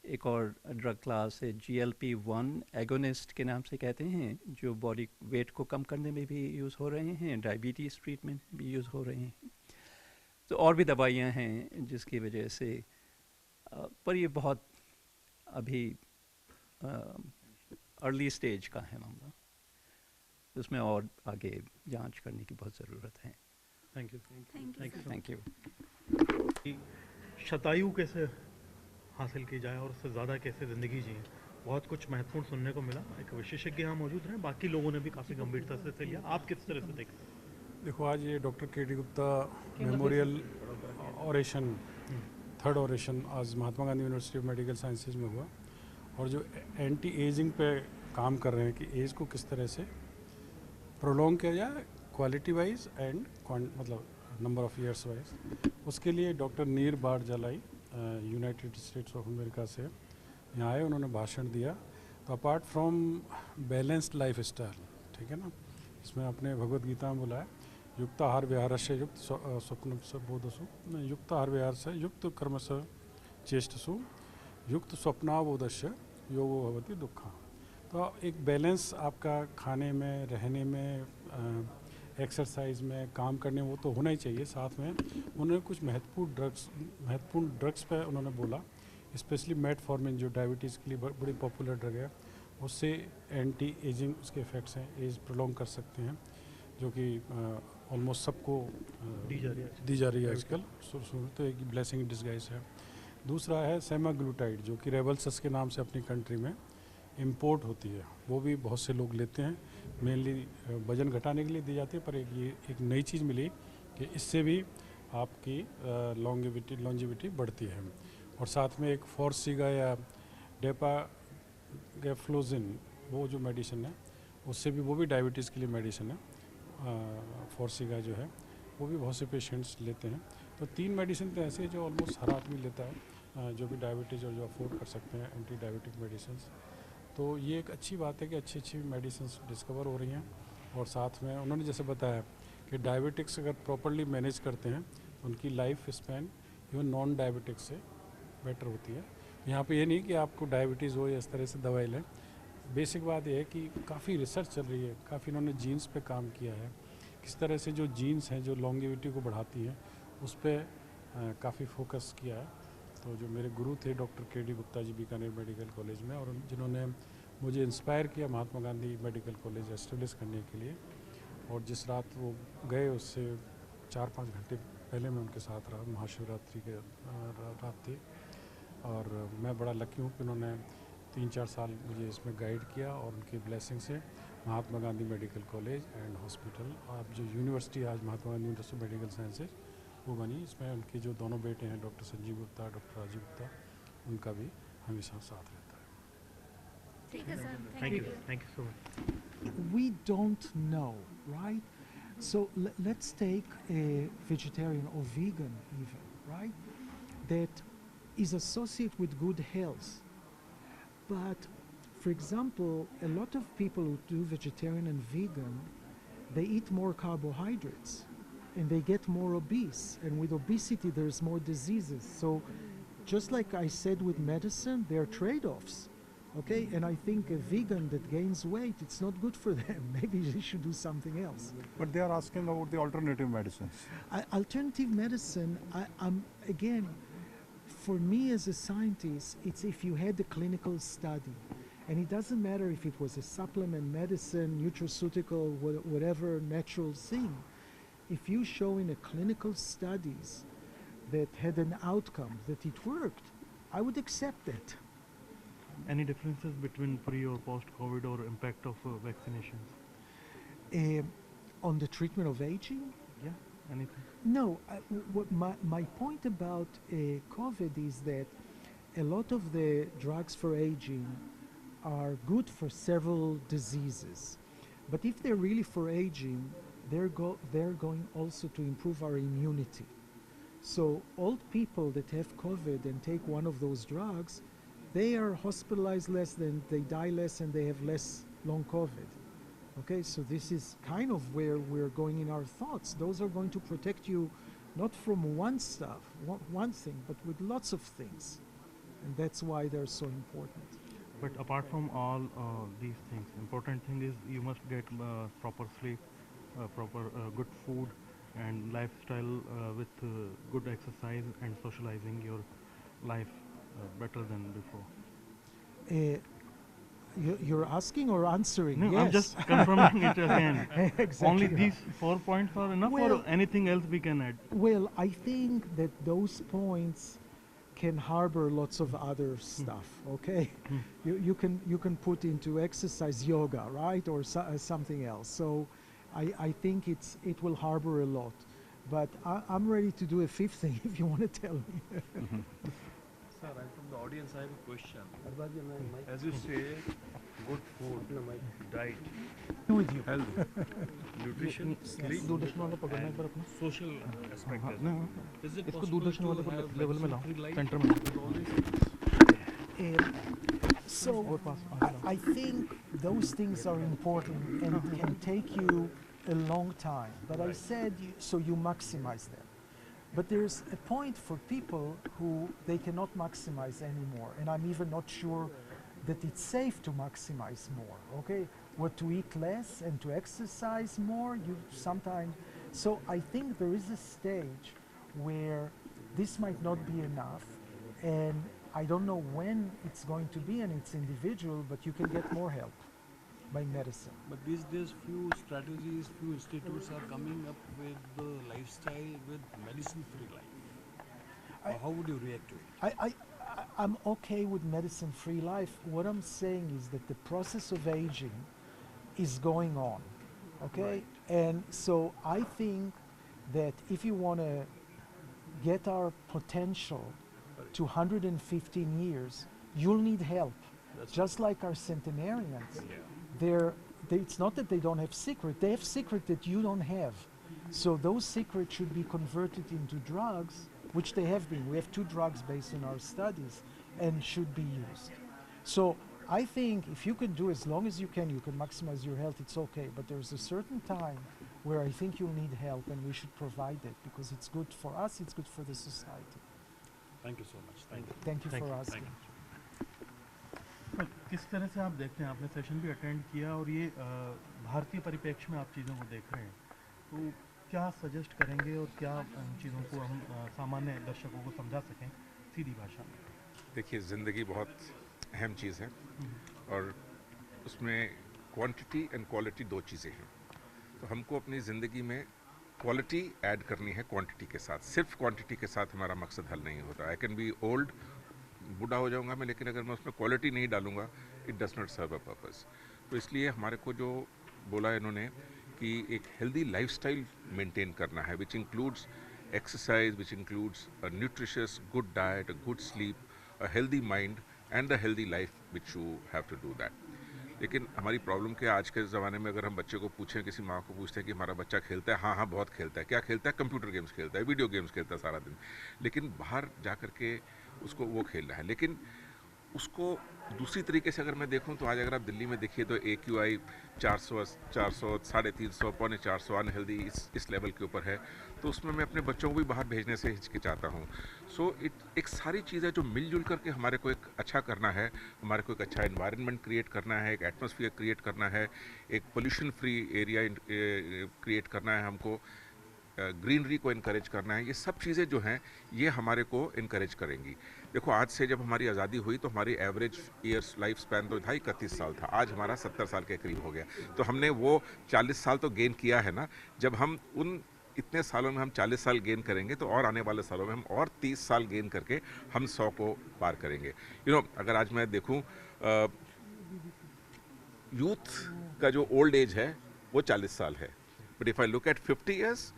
एक और ड्रग क्लास है GLP-1 एगोनिस्ट के नाम से कहते हैं, जो बॉडी वेट को कम करने में भी यूज़ हो रहे हैं, डायबिटीज़ ट्रीटमेंट भी यूज़ हो रहे हैं। तो और भी दवाइयाँ हैं जिसकी वजह से पर ये बहुत अभी अर्ली स्टेज का है मामला, उसमें और आगे जांच करने की बहुत ज़रूरत है। Thank you. Thank you. शतायु कैसे हासिल की जाए और उससे ज़्यादा कैसे ज़िंदगी जिए, बहुत कुछ महत्वपूर्ण सुनने को मिला। एक विशेषज्ञ यहाँ मौजूद रहे, बाकी लोगों ने भी काफ़ी गंभीरता से लिया। आप किस तरह से देखते हैं? देखो, आज ये doctor K D. Gupta memorial oration, third oration आज Mahatma Gandhi university of medical sciences में हुआ, और जो एंटी एजिंग पे काम कर रहे हैं कि एज को किस तरह से प्रोलॉन्ग किया जाए क्वालिटी वाइज एंड मतलब नंबर ऑफ ईयर्स वाइज, उसके लिए डॉक्टर नीर बार जलाई यूनाइटेड स्टेट्स ऑफ अमेरिका से यहाँ आए, उन्होंने भाषण दिया। तो apart from balanced life style, ठीक है ना, इसमें अपने भगवद गीता में बोला है युक्त आहार विहार से युक्त स्वप्न से बोधसु, युक्त आहार विहार से युक्त कर्म से चेष्टसु, युक्त स्वप्नाबोधस्य योगो भवति दुखा। तो एक बैलेंस आपका खाने में, रहने में, एक्सरसाइज में, काम करने में वो तो होना ही चाहिए। साथ में उन्होंने कुछ महत्वपूर्ण ड्रग्स पे उन्होंने बोला, स्पेशली मेटफॉर्मिन जो डायबिटीज़ के लिए बड़ी पॉपुलर ड्रग है, उससे एंटी एजिंग उसके इफ़ेक्ट्स हैं, एज प्रोलॉन्ग कर सकते हैं, जो कि ऑलमोस्ट सबको दी जा रही है आजकल। तो एक ब्लेसिंग इन डिस्गाइज है। दूसरा है सेमाग्लूटाइड, जो कि रेबल्सस के नाम से अपनी कंट्री में इंपोर्ट होती है, वो भी बहुत से लोग लेते हैं, मेनली वजन घटाने के लिए दी जाती है। पर एक नई चीज़ मिली कि इससे भी आपकी लॉन्जिविटी बढ़ती है। और साथ में एक फॉर्सिगा या डेपागेफ्लोजिन, वो जो मेडिसिन है, उससे भी वो भी डायबिटीज़ के लिए मेडिसिन है। फॉर्सिगा जो है वो भी बहुत से पेशेंट्स लेते हैं। तो 3 मेडिसिन तो ऐसे जो ऑलमोस्ट हर आदमी लेता है, जो भी डायबिटीज़ और जो अफोर्ड कर सकते हैं एंटी डायबिटिक मेडिसिन। तो ये एक अच्छी बात है कि अच्छी मेडिसिन डिस्कवर हो रही हैं। और साथ में उन्होंने जैसे बताया कि डायबिटिक्स अगर प्रॉपरली मैनेज करते हैं तो उनकी life span even non diabetics से बेटर होती है। यहाँ पे ये नहीं कि आपको डायबिटीज़ हो या इस तरह से दवाई लें। बेसिक बात यह है कि काफ़ी रिसर्च चल रही है, काफ़ी इन्होंने जीन्स पे काम किया है, किस तरह से जो जीन्स हैं जो लॉन्गिविटी को बढ़ाती हैं उस पर काफ़ी फोकस किया है। तो जो मेरे गुरु थे doctor K D. Gupta ji Bikaner medical college में, और जिन्होंने मुझे इंस्पायर किया महात्मा गांधी मेडिकल कॉलेज एस्टेब्लिश करने के लिए। और जिस रात वो गए उससे 4-5 घंटे पहले मैं उनके साथ रहा, महाशिवरात्रि के रात थी। और मैं बड़ा लकी हूँ कि उन्होंने 3-4 साल मुझे इसमें गाइड किया, और उनकी ब्लेसिंग से Mahatma Gandhi medical college and hospital, अब जो यूनिवर्सिटी आज Mahatma Gandhi university of medical sciences वो बनी, इसमें उनके जो दोनों बेटे हैं डॉक्टर संजीव गुप्ता, डॉक्टर राजीव गुप्ता, उनका भी हमेशा साथ रहता है। ठीक है sir, thank you so much. We don't know, right? So let's take a vegetarian or vegan even, right? That is associated with good health. But for example, a lot of people who do vegetarian and vegan, they eat more carbohydrates and they get more obese. And with obesity, there's more diseases. So just like I said with medicine, there are trade-offs. Okay, and I think a vegan that gains weight, it's not good for them. Maybe they should do something else. But they are asking about the alternative medicines. Alternative medicine, I'm again, for me as a scientist, it's if you had a clinical study. And it doesn't matter if it was a supplement, medicine, nutraceutical, whatever natural thing. If you show in a clinical studies that had an outcome, that it worked, I would accept it. Any differences between pre or post-COVID or impact of vaccinations? On the treatment of aging? Yeah, anything? No, my point about COVID is that a lot of the drugs for aging are good for several diseases. But if they're really for aging, they're going also to improve our immunity. So old people that have COVID and take one of those drugs, they are hospitalized less, then they die less, and they have less long COVID. Okay, so this is kind of where we're going in our thoughts. Those are going to protect you not from one stuff, one thing, but with lots of things. And that's why they're so important. But apart from all these things, important thing is you must get proper sleep, proper good food, and lifestyle with good exercise and socializing your life better than before. You're asking or answering? No, yes. I'm just confirming it again. Exactly. Only these 4 points are enough, Well, or anything else we can add? Well, I think that those points can harbor lots of other stuff. Okay, you can put into exercise, yoga, right, or something else. So I think it will harbor a lot. But I'm ready to do a fifth thing if you want to tell me. Sir, I'm from the audience. I have a question. As you say, good food, diet, With you. health, nutrition, sleep, and social aspect as well. Is it possible to have medicine-free life center with all these things? So I think those things are important and can take you a long time. But I said so you maximize them. But there's a point for people who they cannot maximize anymore, and I'm even not sure that it's safe to maximize more. Okay, what to eat less and to exercise more. You sometimes. So I think there is a stage where this might not be enough, and I don't know when it's going to be, and it's individual. But you can get more help by medicine. But these days, few strategies, few institutes are coming up with the lifestyle with medicine-free life. How would you react to it? I'm okay with medicine-free life. What I'm saying is that the process of aging is going on, okay? Right. And so I think that if you want to get our potential to 115 years, you'll need help. Just like our centenarians. It's not that they don't have secret, they have secret that you don't have. So those secrets should be converted into drugs, which they have been. We have 2 drugs based on our studies and should be used. So I think if you can do as long as you can maximize your health, it's okay. But there's a certain time where I think you'll need help, and we should provide it because it's good for us, it's good for the society. Thank you so much. Thank you. Thank you Thank for you. asking. किस तरह से आप देखते हैं, आपने session भी attend किया और ये भारतीय परिप्रेक्ष्य में आप चीज़ों को देख रहे हैं, तो क्या सजेस्ट करेंगे और क्या चीज़ों को हम सामान्य दर्शकों को समझा सकें सीधी भाषा में? देखिए, ज़िंदगी बहुत अहम चीज़ है और उसमें क्वांटिटी एंड क्वालिटी 2 चीज़ें हैं। तो हमको अपनी ज़िंदगी में क्वालिटी ऐड करनी है क्वांटिटी के साथ। सिर्फ क्वांटिटी के साथ हमारा मकसद हल नहीं होता। आई कैन बी ओल्ड, बूढ़ा हो जाऊंगा मैं, लेकिन अगर मैं उसमें क्वालिटी नहीं डालूंगा, it does not serve a purpose. तो इसलिए हमारे को जो बोला इन्होंने कि एक हेल्दी लाइफस्टाइल मेंटेन करना है, which includes exercise, which includes a nutritious good diet, a good sleep, a healthy mind and a healthy life, which you have to do that. लेकिन हमारी प्रॉब्लम क्या है, आज के ज़माने में अगर हम बच्चे को पूछें, किसी माँ को पूछते हैं कि हमारा बच्चा खेलता है, हाँ बहुत खेलता है। क्या खेलता है? कंप्यूटर गेम्स खेलता है, वीडियो गेम्स खेलता है सारा दिन, लेकिन बाहर जा कर के उसको वो खेलना है। लेकिन उसको दूसरी तरीके से अगर मैं देखूं तो आज अगर आप दिल्ली में देखिए तो AQI 400, 350, पौने 400 अनहेल्दी इस लेवल के ऊपर है। तो उसमें मैं अपने बच्चों को भी बाहर भेजने से हिचकिचाता हूँ। सो एक सारी चीज़ें जो मिलजुल करके हमारे को एक अच्छा करना है, हमारे को एक अच्छा एनवायरनमेंट क्रिएट करना है, एक एटमॉस्फेयर क्रिएट करना है, एक पोल्यूशन फ्री एरिया क्रिएट करना है, हमको ग्रीनरी को इनकरेज करना है। ये सब चीज़ें जो हैं ये हमारे को इनकरेज करेंगी। देखो, आज से जब हमारी आज़ादी हुई तो हमारी एवरेज ईयर्स लाइफ स्पैन तो था 31 साल था, आज हमारा 70 साल के करीब हो गया। तो हमने वो 40 साल तो गेन किया है ना। जब हम उन इतने सालों में हम 40 साल गेन करेंगे तो और आने वाले सालों में हम और 30 साल गेन करके हम 100 को पार करेंगे। अगर आज मैं देखूँ, यूथ का जो ओल्ड एज है वो 40 साल है, but if I look at 50 years,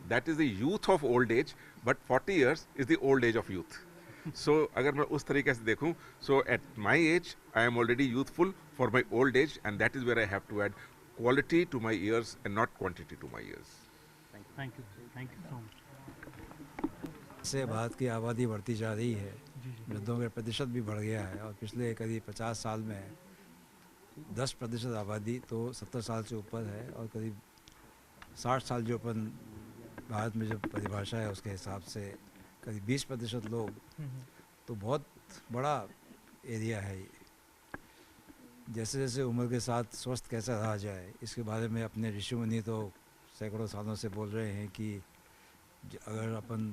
that is the youth of old age, but 40 years is the old age of youth. So अगर मैं उस तरीके से देखूं, so at my age I am already youthful for my old age, and that is where I have to add quality to my years and not quantity to my years. Thank you so much. से भारत की आबादी बढ़ती जा रही है, वृद्धों का प्रतिशत भी बढ़ गया है और पिछले करीब 50 साल में 10% आबादी तो 70 साल से ऊपर है और करीब 60 साल जो अपन भारत में जो परिभाषा है उसके हिसाब से करीब 20% लोग, तो बहुत बड़ा एरिया है ये। जैसे जैसे उम्र के साथ स्वस्थ कैसा रहा जाए इसके बारे में अपने ऋषि मुनि तो सैकड़ों सालों से बोल रहे हैं कि अगर अपन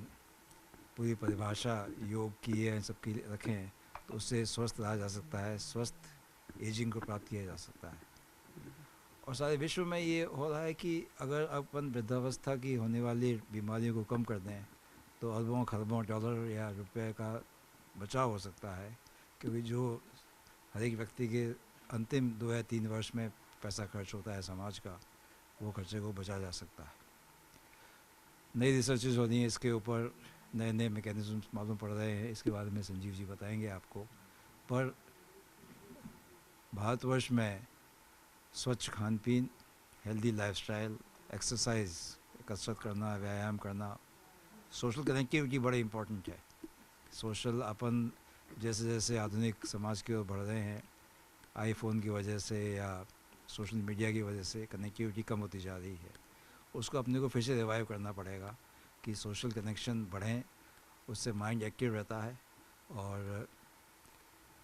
पूरी परिभाषा योग की है इन सब की रखें तो उससे स्वस्थ रहा जा सकता है, स्वस्थ एजिंग को प्राप्त किया जा सकता है। और सारे विश्व में ये हो रहा है कि अगर अपन वृद्धावस्था की होने वाली बीमारियों को कम कर दें तो अरबों खरबों डॉलर या रुपए का बचाव हो सकता है, क्योंकि जो हर एक व्यक्ति के अंतिम 2 या 3 वर्ष में पैसा खर्च होता है समाज का, वो खर्चे को बचा जा सकता है। नई रिसर्चेज हो रही हैं इसके ऊपर, नए नए मैकेनिज्म्स मालूम पड़ रहे हैं, इसके बारे में संजीव जी बताएंगे आपको। पर भारतवर्ष में स्वच्छ खान पीन, हेल्दी लाइफस्टाइल, एक्सरसाइज, कसरत करना, व्यायाम करना, सोशल कनेक्टिविटी बड़ी इम्पोर्टेंट है। सोशल अपन जैसे जैसे आधुनिक समाज की ओर बढ़ रहे हैं, आईफोन की वजह से या सोशल मीडिया की वजह से कनेक्टिविटी कम होती जा रही है। उसको अपने को फिर से रिवाइव करना पड़ेगा कि सोशल कनेक्शन बढ़ें, उससे माइंड एक्टिव रहता है और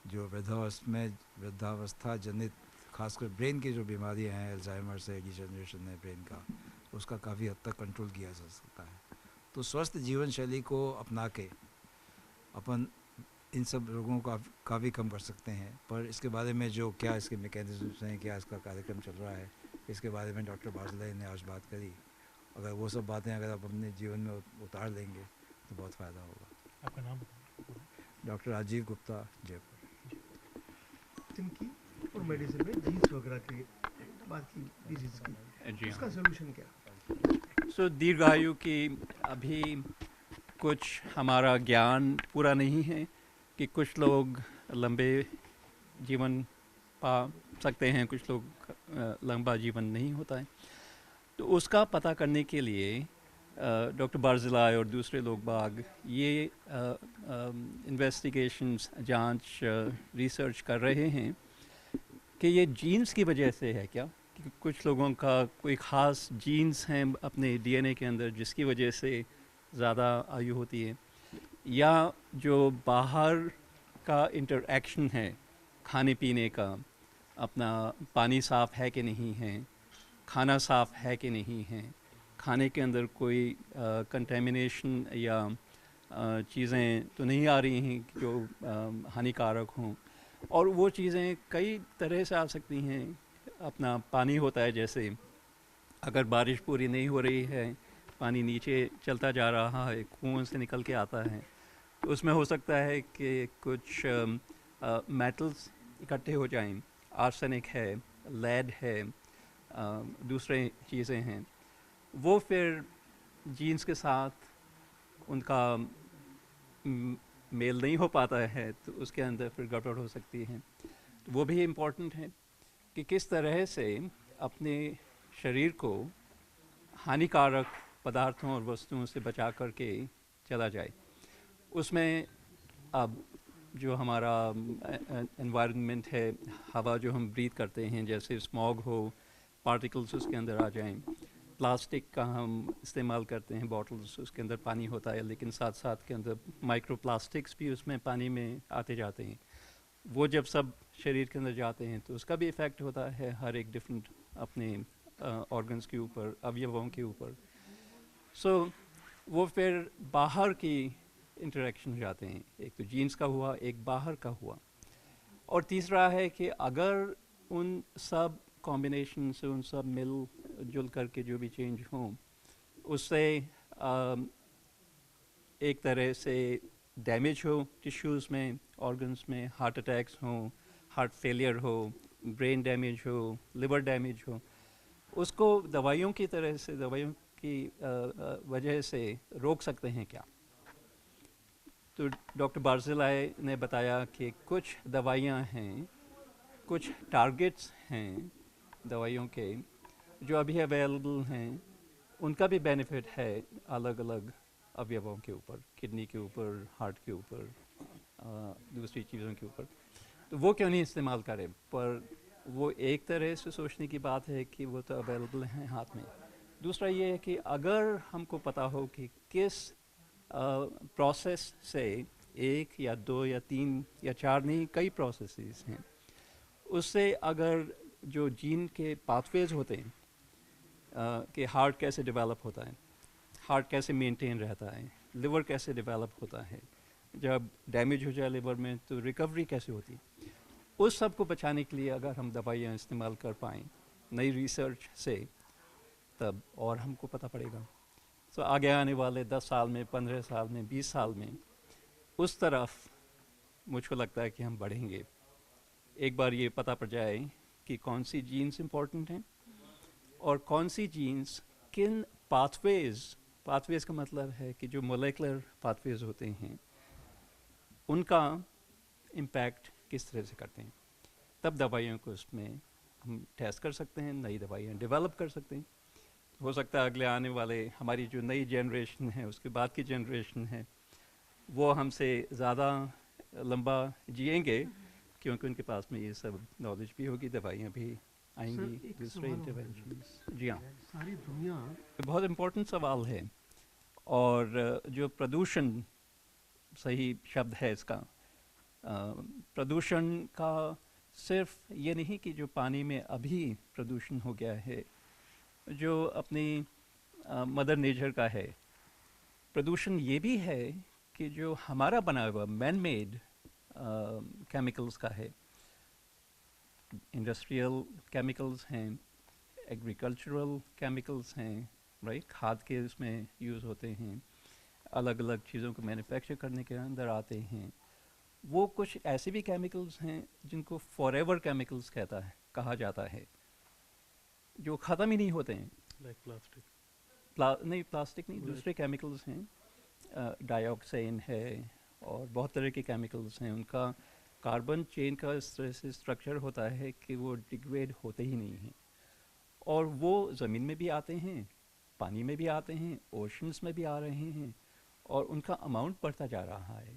जो वृद्धावस्था जनित खासकर ब्रेन की जो बीमारियां हैं, अल्जाइमर से डिजनरेशन है ब्रेन का, उसका काफ़ी हद तक कंट्रोल किया जा सकता है। तो स्वस्थ जीवन शैली को अपना के अपन इन सब रोगों को काफ़ी कम कर सकते हैं। पर इसके बारे में जो क्या इसके मैकेनिज्म्स हैं, क्या इसका कार्यक्रम चल रहा है, इसके बारे में डॉक्टर बार्जिलाई ने आज बात करी। अगर वो सब बातें अगर आप अपने जीवन में उतार लेंगे तो बहुत फ़ायदा होगा। आपका नाम बताएं। डॉक्टर राजीव गुप्ता, जयपुर। की और मेडिसिन में जीन्स वगैरह के बाद की डिजीज की उसका सोल्यूशन क्या? सो दीर्घायु की अभी कुछ हमारा ज्ञान पूरा नहीं है कि कुछ लोग लंबे जीवन पा सकते हैं, कुछ लोग लंबा जीवन नहीं होता है। तो उसका पता करने के लिए डॉक्टर बार्जिलाई और दूसरे लोग बाग ये इन्वेस्टिगेशंस, जांच, रिसर्च कर रहे हैं कि ये जीन्स की वजह से है क्या, कि कुछ लोगों का कोई ख़ास जीन्स हैं अपने डीएनए के अंदर जिसकी वजह से ज़्यादा आयु होती है, या जो बाहर का इंटरैक्शन है खाने पीने का, अपना पानी साफ़ है कि नहीं है, खाना साफ़ है कि नहीं है, खाने के अंदर कोई कंटेमिनेशन या चीज़ें तो नहीं आ रही हैं जो हानिकारक हों। और वो चीज़ें कई तरह से आ सकती हैं। अपना पानी होता है, जैसे अगर बारिश पूरी नहीं हो रही है, पानी नीचे चलता जा रहा है, कुओं से निकल के आता है, तो उसमें हो सकता है कि कुछ मेटल्स इकट्ठे हो जाएं। आर्सेनिक है, लेड है, दूसरे चीज़ें हैं, वो फिर जीन्स के साथ उनका मेल नहीं हो पाता है, तो उसके अंदर फिर गड़बड़ हो सकती है। तो वो भी इम्पोर्टेंट है कि किस तरह से अपने शरीर को हानिकारक पदार्थों और वस्तुओं से बचा करके चला जाए। उसमें अब जो हमारा एनवायरनमेंट है, हवा जो हम ब्रीथ करते हैं, जैसे स्मॉग हो, पार्टिकल्स उसके अंदर आ जाएं, प्लास्टिक का हम इस्तेमाल करते हैं बॉटल्स, उसके अंदर पानी होता है, लेकिन साथ साथ के अंदर माइक्रो प्लास्टिक्स भी उसमें पानी में आते जाते हैं। वो जब सब शरीर के अंदर जाते हैं तो उसका भी इफ़ेक्ट होता है हर एक डिफरेंट अपने ऑर्गन्स के ऊपर, अवयवों के ऊपर। सो वो फिर बाहर की इंटरेक्शन हो जाते हैं, एक तो जीन्स का हुआ, एक बाहर का हुआ, और तीसरा है कि अगर उन सब कॉम्बिनेशन से, उन सब मिल जुल करके जो भी चेंज हों, उससे एक तरह से डैमेज हो टिश्यूज़ में, ऑर्गन्स में, हार्ट अटैक्स हों, हार्ट फेलियर हो, ब्रेन डैमेज हो, लिवर डैमेज हो, उसको दवाइयों की तरह से, दवाइयों की वजह से रोक सकते हैं क्या? तो डॉक्टर बार्जिलाई ने बताया कि कुछ दवाइयाँ हैं, कुछ टारगेट्स हैं दवाइयों के जो अभी अवेलेबल हैं, उनका भी बेनिफिट है अलग अलग अवयवों के ऊपर, किडनी के ऊपर, हार्ट के ऊपर, दूसरी चीज़ों के ऊपर। तो वो क्यों नहीं इस्तेमाल करें? पर वो एक तरह से सोचने की बात है कि वो तो अवेलेबल हैं हाथ में। दूसरा ये है कि अगर हमको पता हो कि किस प्रोसेस से 1 या 2 या 3 या 4 नहीं कई प्रोसेसेस हैं, उससे अगर जो जीन के पाथवेज होते हैं कि हार्ट कैसे डेवलप होता है, हार्ट कैसे मेंटेन रहता है, लिवर कैसे डेवलप होता है, जब डैमेज हो जाए लिवर में तो रिकवरी कैसे होती, उस सब को बचाने के लिए अगर हम दवाइयाँ इस्तेमाल कर पाएँ नई रिसर्च से, तब और हमको पता पड़ेगा। तो आगे आने वाले 10 साल में, 15 साल में, 20 साल में उस तरफ मुझको लगता है कि हम बढ़ेंगे। एक बार ये पता पड़ जाए कि कौन सी जीन्स इम्पोर्टेंट हैं और कौन सी जीन्स किन पाथवेज का मतलब है कि जो मोलेकुलर पाथवेज होते हैं उनका इम्पैक्ट किस तरह से करते हैं, तब दवाइयों को उसमें हम टेस्ट कर सकते हैं, नई दवाइयाँ डेवलप कर सकते हैं। हो सकता है अगले आने वाले हमारी जो नई जनरेशन है, उसके बाद की जनरेशन है, वो हमसे ज़्यादा लंबा जिएंगे क्योंकि उनके पास में ये सब नॉलेज भी होगी, दवाइयाँ भी आएंगी, दूसरे इंटरवेंशंस। जी हाँ, सारी दुनिया बहुत इम्पोर्टेंट सवाल है। और जो प्रदूषण सही शब्द है इसका, प्रदूषण का सिर्फ ये नहीं कि जो पानी में अभी प्रदूषण हो गया है, जो अपनी मदर नेचर का है, प्रदूषण ये भी है कि जो हमारा बना हुआ मैन मेड केमिकल्स का है, इंडस्ट्रियल केमिकल्स हैं, एग्रीकल्चरल केमिकल्स हैं, राइट, खाद के उसमें यूज़ होते हैं, अलग अलग चीज़ों को मैन्युफैक्चर करने के अंदर आते हैं। वो कुछ ऐसे भी केमिकल्स हैं जिनको फॉरएवर केमिकल्स कहा जाता है, जो ख़त्म ही नहीं होते हैं। लाइक प्लास्टिक नहीं, प्लास्टिक नहीं, दूसरे केमिकल्स हैं, डाइऑक्साइन है और बहुत तरह के केमिकल्स हैं। उनका कार्बन चेन का इस तरह से स्ट्रक्चर होता है कि वो डिग्रेड होते ही नहीं हैं, और वो ज़मीन में भी आते हैं, पानी में भी आते हैं, ओशंस में भी आ रहे हैं, और उनका अमाउंट बढ़ता जा रहा है।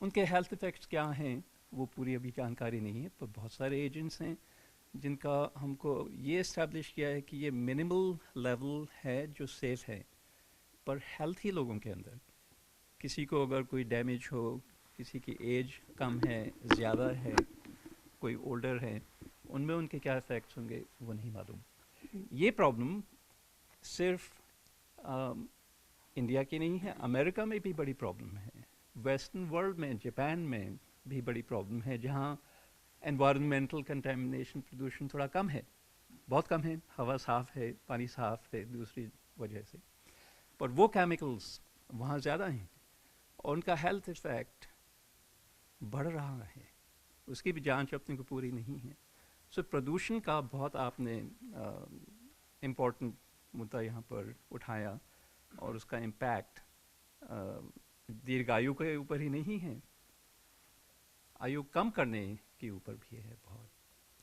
उनके हेल्थ इफ़ेक्ट्स क्या हैं वो पूरी अभी जानकारी नहीं है, पर बहुत सारे एजेंट्स हैं जिनका हमको ये इस्टेब्लिश किया है कि ये मिनिमल लेवल है जो सेफ़ है, पर हेल्थी लोगों के अंदर किसी को अगर कोई डैमेज हो, किसी की एज कम है, ज़्यादा है, कोई ओल्डर है, उनमें उनके क्या इफ़ेक्ट्स होंगे वो नहीं मालूम। ये प्रॉब्लम सिर्फ इंडिया की नहीं है, अमेरिका में भी बड़ी प्रॉब्लम है, वेस्टर्न वर्ल्ड में, जापान में भी बड़ी प्रॉब्लम है, जहाँ एनवायरमेंटल कंटेमिनेशन, प्रदूषण थोड़ा कम है, बहुत कम है, हवा साफ़ है, पानी साफ़ है दूसरी वजह से, पर वो केमिकल्स वहाँ ज़्यादा हैं और उनका हेल्थ इफ़ेक्ट बढ़ रहा है, उसकी भी जांच अपने को पूरी नहीं है। सो प्रदूषण का बहुत आपने इम्पोर्टेंट मुद्दा यहाँ पर उठाया, और उसका इम्पैक्ट दीर्घायु के ऊपर ही नहीं है, आयु कम करने के ऊपर भी है बहुत,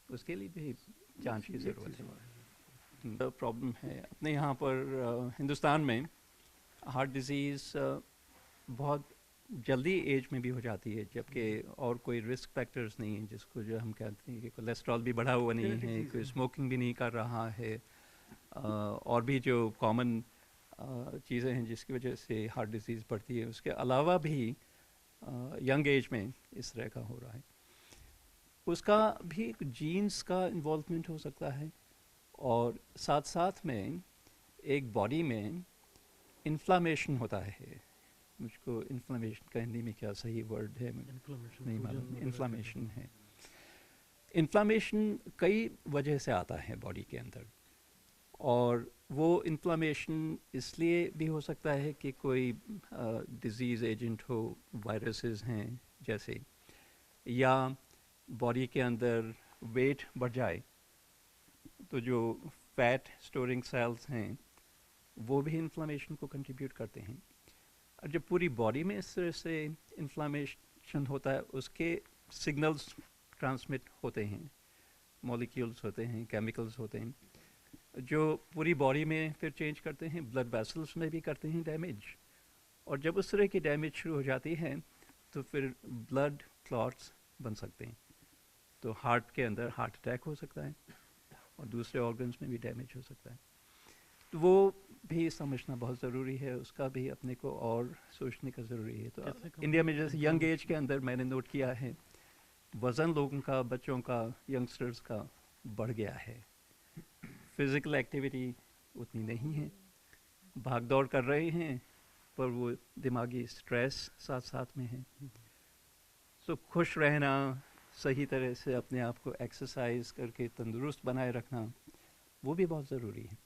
उसके लिए भी जांच की ज़रूरत है। प्रॉब्लम है अपने यहाँ पर हिंदुस्तान में, हार्ट डिज़ीज़ बहुत जल्दी एज में भी हो जाती है, जबकि और कोई रिस्क फैक्टर्स नहीं है, जिसको जो हम कहते हैं कि कोलेस्ट्रॉल भी बढ़ा हुआ नहीं है, कोई स्मोकिंग भी नहीं कर रहा है, और भी जो कॉमन चीज़ें हैं जिसकी वजह से हार्ट डिजीज़ बढ़ती है, उसके अलावा भी यंग एज में इस तरह का हो रहा है। उसका भी जीन्स का इन्वॉल्वमेंट हो सकता है, और साथ साथ में एक बॉडी में इन्फ्लामेशन होता है, मुझको इन्फ्लामेशन का हिंदी में क्या सही वर्ड है नहीं मालूम, इन्फ्लामेशन है। इन्फ्लामेशन कई वजह से आता है बॉडी के अंदर, और वो इन्फ्लामेशन इसलिए भी हो सकता है कि कोई डिज़ीज़ एजेंट हो, वायरसेस हैं जैसे, या बॉडी के अंदर वेट बढ़ जाए तो जो फैट स्टोरिंग सेल्स हैं वो भी इन्फ्लामेशन को कंट्रीब्यूट करते हैं। और जब पूरी बॉडी में इस तरह से इन्फ्लामेशन होता है, उसके सिग्नल्स ट्रांसमिट होते हैं, मॉलिक्यूल्स होते हैं, केमिकल्स होते हैं, जो पूरी बॉडी में फिर चेंज करते हैं, ब्लड वेसल्स में भी करते हैं डैमेज, और जब उस तरह की डैमेज शुरू हो जाती है तो फिर ब्लड क्लॉट्स बन सकते हैं, तो हार्ट के अंदर हार्ट अटैक हो सकता है और दूसरे ऑर्गन्स में भी डैमेज हो सकता है। तो वो भी समझना बहुत ज़रूरी है, उसका भी अपने को और सोचने का ज़रूरी है। तो इंडिया में जैसे यंग एज के अंदर मैंने नोट किया है वज़न लोगों का, बच्चों का, यंगस्टर्स का बढ़ गया है। फिज़िकल एक्टिविटी उतनी नहीं है, भाग दौड़ कर रहे हैं पर वो दिमागी स्ट्रेस साथ साथ में है। सो खुश रहना, सही तरह से अपने आप को एक्सरसाइज करके तंदुरुस्त बनाए रखना, वो भी बहुत ज़रूरी है।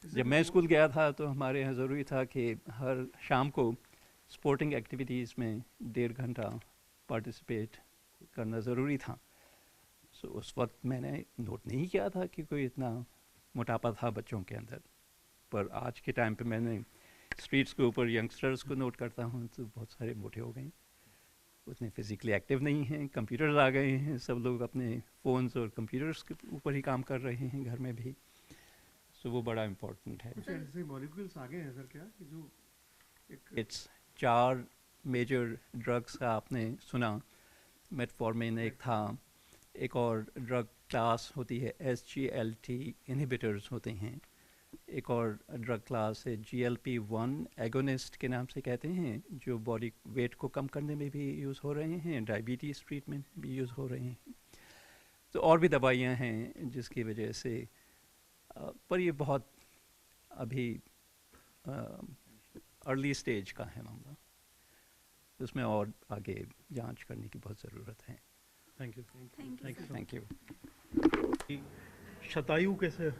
जब मैं स्कूल गया था तो हमारे यहाँ ज़रूरी था कि हर शाम को स्पोर्टिंग एक्टिविटीज़ में 1.5 घंटा पार्टिसिपेट करना ज़रूरी था। सो उस वक्त मैंने नोट नहीं किया था कि कोई इतना मोटापा था बच्चों के अंदर, पर आज के टाइम पे मैंने स्ट्रीट्स के ऊपर यंगस्टर्स को नोट करता हूँ तो बहुत सारे मोटे हो गए हैं, उतने फिजिकली एक्टिव नहीं हैं। कंप्यूटर्स आ गए हैं, सब लोग अपने फ़ोन्स और कंप्यूटर्स के ऊपर ही काम कर रहे हैं घर में भी। सो वो बड़ा इम्पोर्टेंट है। कुछ ऐसे मॉलिक्यूल्स आ गए हैं सर क्या कि जो इट्स 4 मेजर ड्रग्स का आपने सुना, मेटफॉर्मिन एक था, एक और ड्रग क्लास होती है SGLT इनहिबिटर्स होते हैं, एक और ड्रग क्लास है GLP-1 एगोनिस्ट के नाम से कहते हैं, जो बॉडी वेट को कम करने में भी यूज़ हो रहे हैं, डायबिटीज़ ट्रीटमेंट भी यूज़ हो रहे हैं। तो और भी दवाइयाँ हैं जिसकी वजह से पर ये बहुत अभी अर्ली स्टेज का है मामला, उसमें और आगे जांच करने की बहुत ज़रूरत है। Thank you. Thank you. शतायु कैसे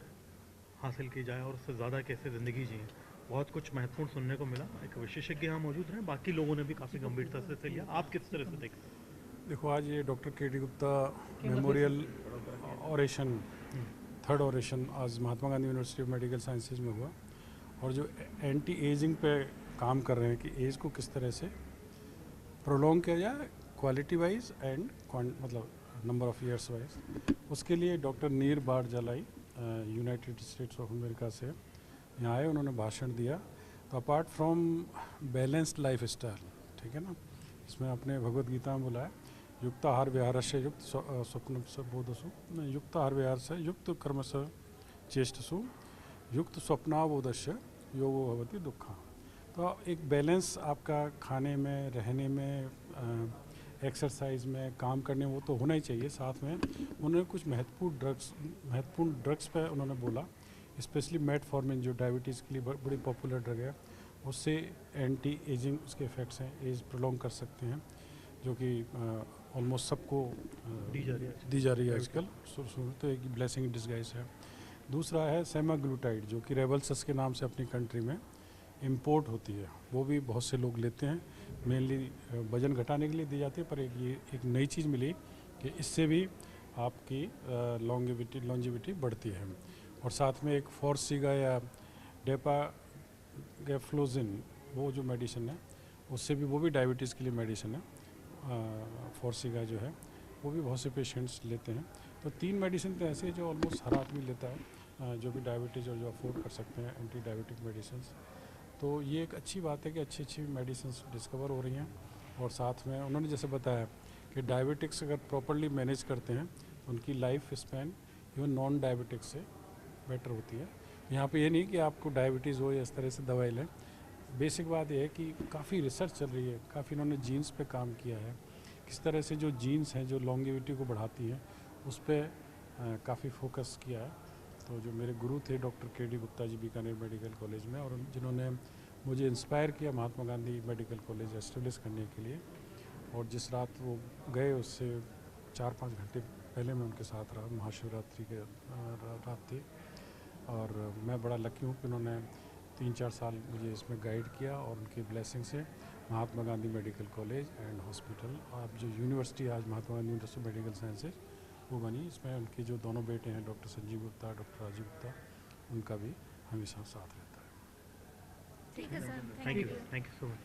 हासिल की जाए और उससे ज़्यादा कैसे ज़िंदगी जिए, बहुत कुछ महत्वपूर्ण सुनने को मिला। एक विशेषज्ञ यहाँ मौजूद हैं, बाकी लोगों ने भी काफ़ी गंभीरता से लिया। आप किस तरह से देखते हैं? देखो, आज ये doctor K D Gupta memorial oration, third oration आज Mahatma Gandhi university of medical sciences में हुआ, और जो एंटी एजिंग पे काम कर रहे हैं कि एज को किस तरह से प्रोलॉन्ग किया जाए क्वालिटी वाइज एंड मतलब नंबर ऑफ ईयर्स वाइज, उसके लिए डॉक्टर नीर बार जलाई यूनाइटेड स्टेट्स ऑफ अमेरिका से यहाँ आए, उन्होंने भाषण दिया। तो apart from balanced life style, ठीक है ना, इसमें अपने भगवद गीता में बोला है युक्त आहार विहार से युक्त स्वप्न से बोधसु, युक्त आहार विहार से युक्त कर्म से चेष्टसु, युक्त स्वप्नावोदस्य योगो भवति दुखा। तो एक बैलेंस आपका खाने में, रहने में, एक्सरसाइज में, काम करने में वो तो होना ही चाहिए। साथ में उन्होंने कुछ महत्वपूर्ण ड्रग्स पे उन्होंने बोला, स्पेशली मेटफॉर्मिन जो डायबिटीज़ के लिए बड़ी पॉपुलर ड्रग है, उससे एंटी एजिंग उसके इफ़ेक्ट्स हैं, एज प्रोलॉन्ग कर सकते हैं, जो कि ऑलमोस्ट सबको दी जा रही है आजकल। तो एक ब्लेसिंग डिस्गाइज है। दूसरा है सेमाग्लूटाइड, जो कि रेबल्सस के नाम से अपनी कंट्री में इंपोर्ट होती है, वो भी बहुत से लोग लेते हैं, मेनली वजन घटाने के लिए दी जाती है। पर एक नई चीज़ मिली कि इससे भी आपकी लॉन्जिविटी बढ़ती है। और साथ में एक फॉर्सिगा या डेपागेफ्लोजिन, वो जो मेडिसिन है, उससे भी, वो भी डायबिटीज़ के लिए मेडिसिन है। फॉर्सिगा जो है वो भी बहुत से पेशेंट्स लेते हैं। तो 3 मेडिसिन तो ऐसे हैं जो ऑलमोस्ट हर आदमी लेता है, जो भी डायबिटीज़ और जो अफोर्ड कर सकते हैं एंटी डायबिटिक मेडिसिन। तो ये एक अच्छी बात है कि अच्छी मेडिसिन डिस्कवर हो रही हैं। और साथ में उन्होंने जैसे बताया कि डायबिटिक्स अगर प्रॉपरली मैनेज करते हैं तो उनकी life span even non diabetics से बेटर होती है। यहाँ पे ये नहीं कि आपको डायबिटीज़ हो या इस तरह से दवाई लें। बेसिक बात यह है कि काफ़ी रिसर्च चल रही है, काफ़ी इन्होंने जीन्स पे काम किया है, किस तरह से जो जीन्स हैं जो लॉन्गेविटी को बढ़ाती हैं उस पर काफ़ी फोकस किया है। तो जो मेरे गुरु थे doctor K D Gupta ji Bikaner medical college में, और जिन्होंने मुझे इंस्पायर किया महात्मा गांधी मेडिकल कॉलेज एस्टेब्लिश करने के लिए, और जिस रात वो गए उससे 4-5 घंटे पहले मैं उनके साथ रहा, महाशिवरात्रि के रात थी, और मैं बड़ा लकी हूँ कि उन्होंने 3-4 साल मुझे इसमें गाइड किया, और उनकी ब्लेसिंग से Mahatma Gandhi medical college and hospital, अब जो यूनिवर्सिटी आज Mahatma Gandhi university medical sciences वो बनी, इसमें उनके जो दोनों बेटे हैं डॉक्टर संजीव गुप्ता, डॉक्टर राजीव गुप्ता, उनका भी हमेशा साथ रहता है। ठीक है sir, thank you so much.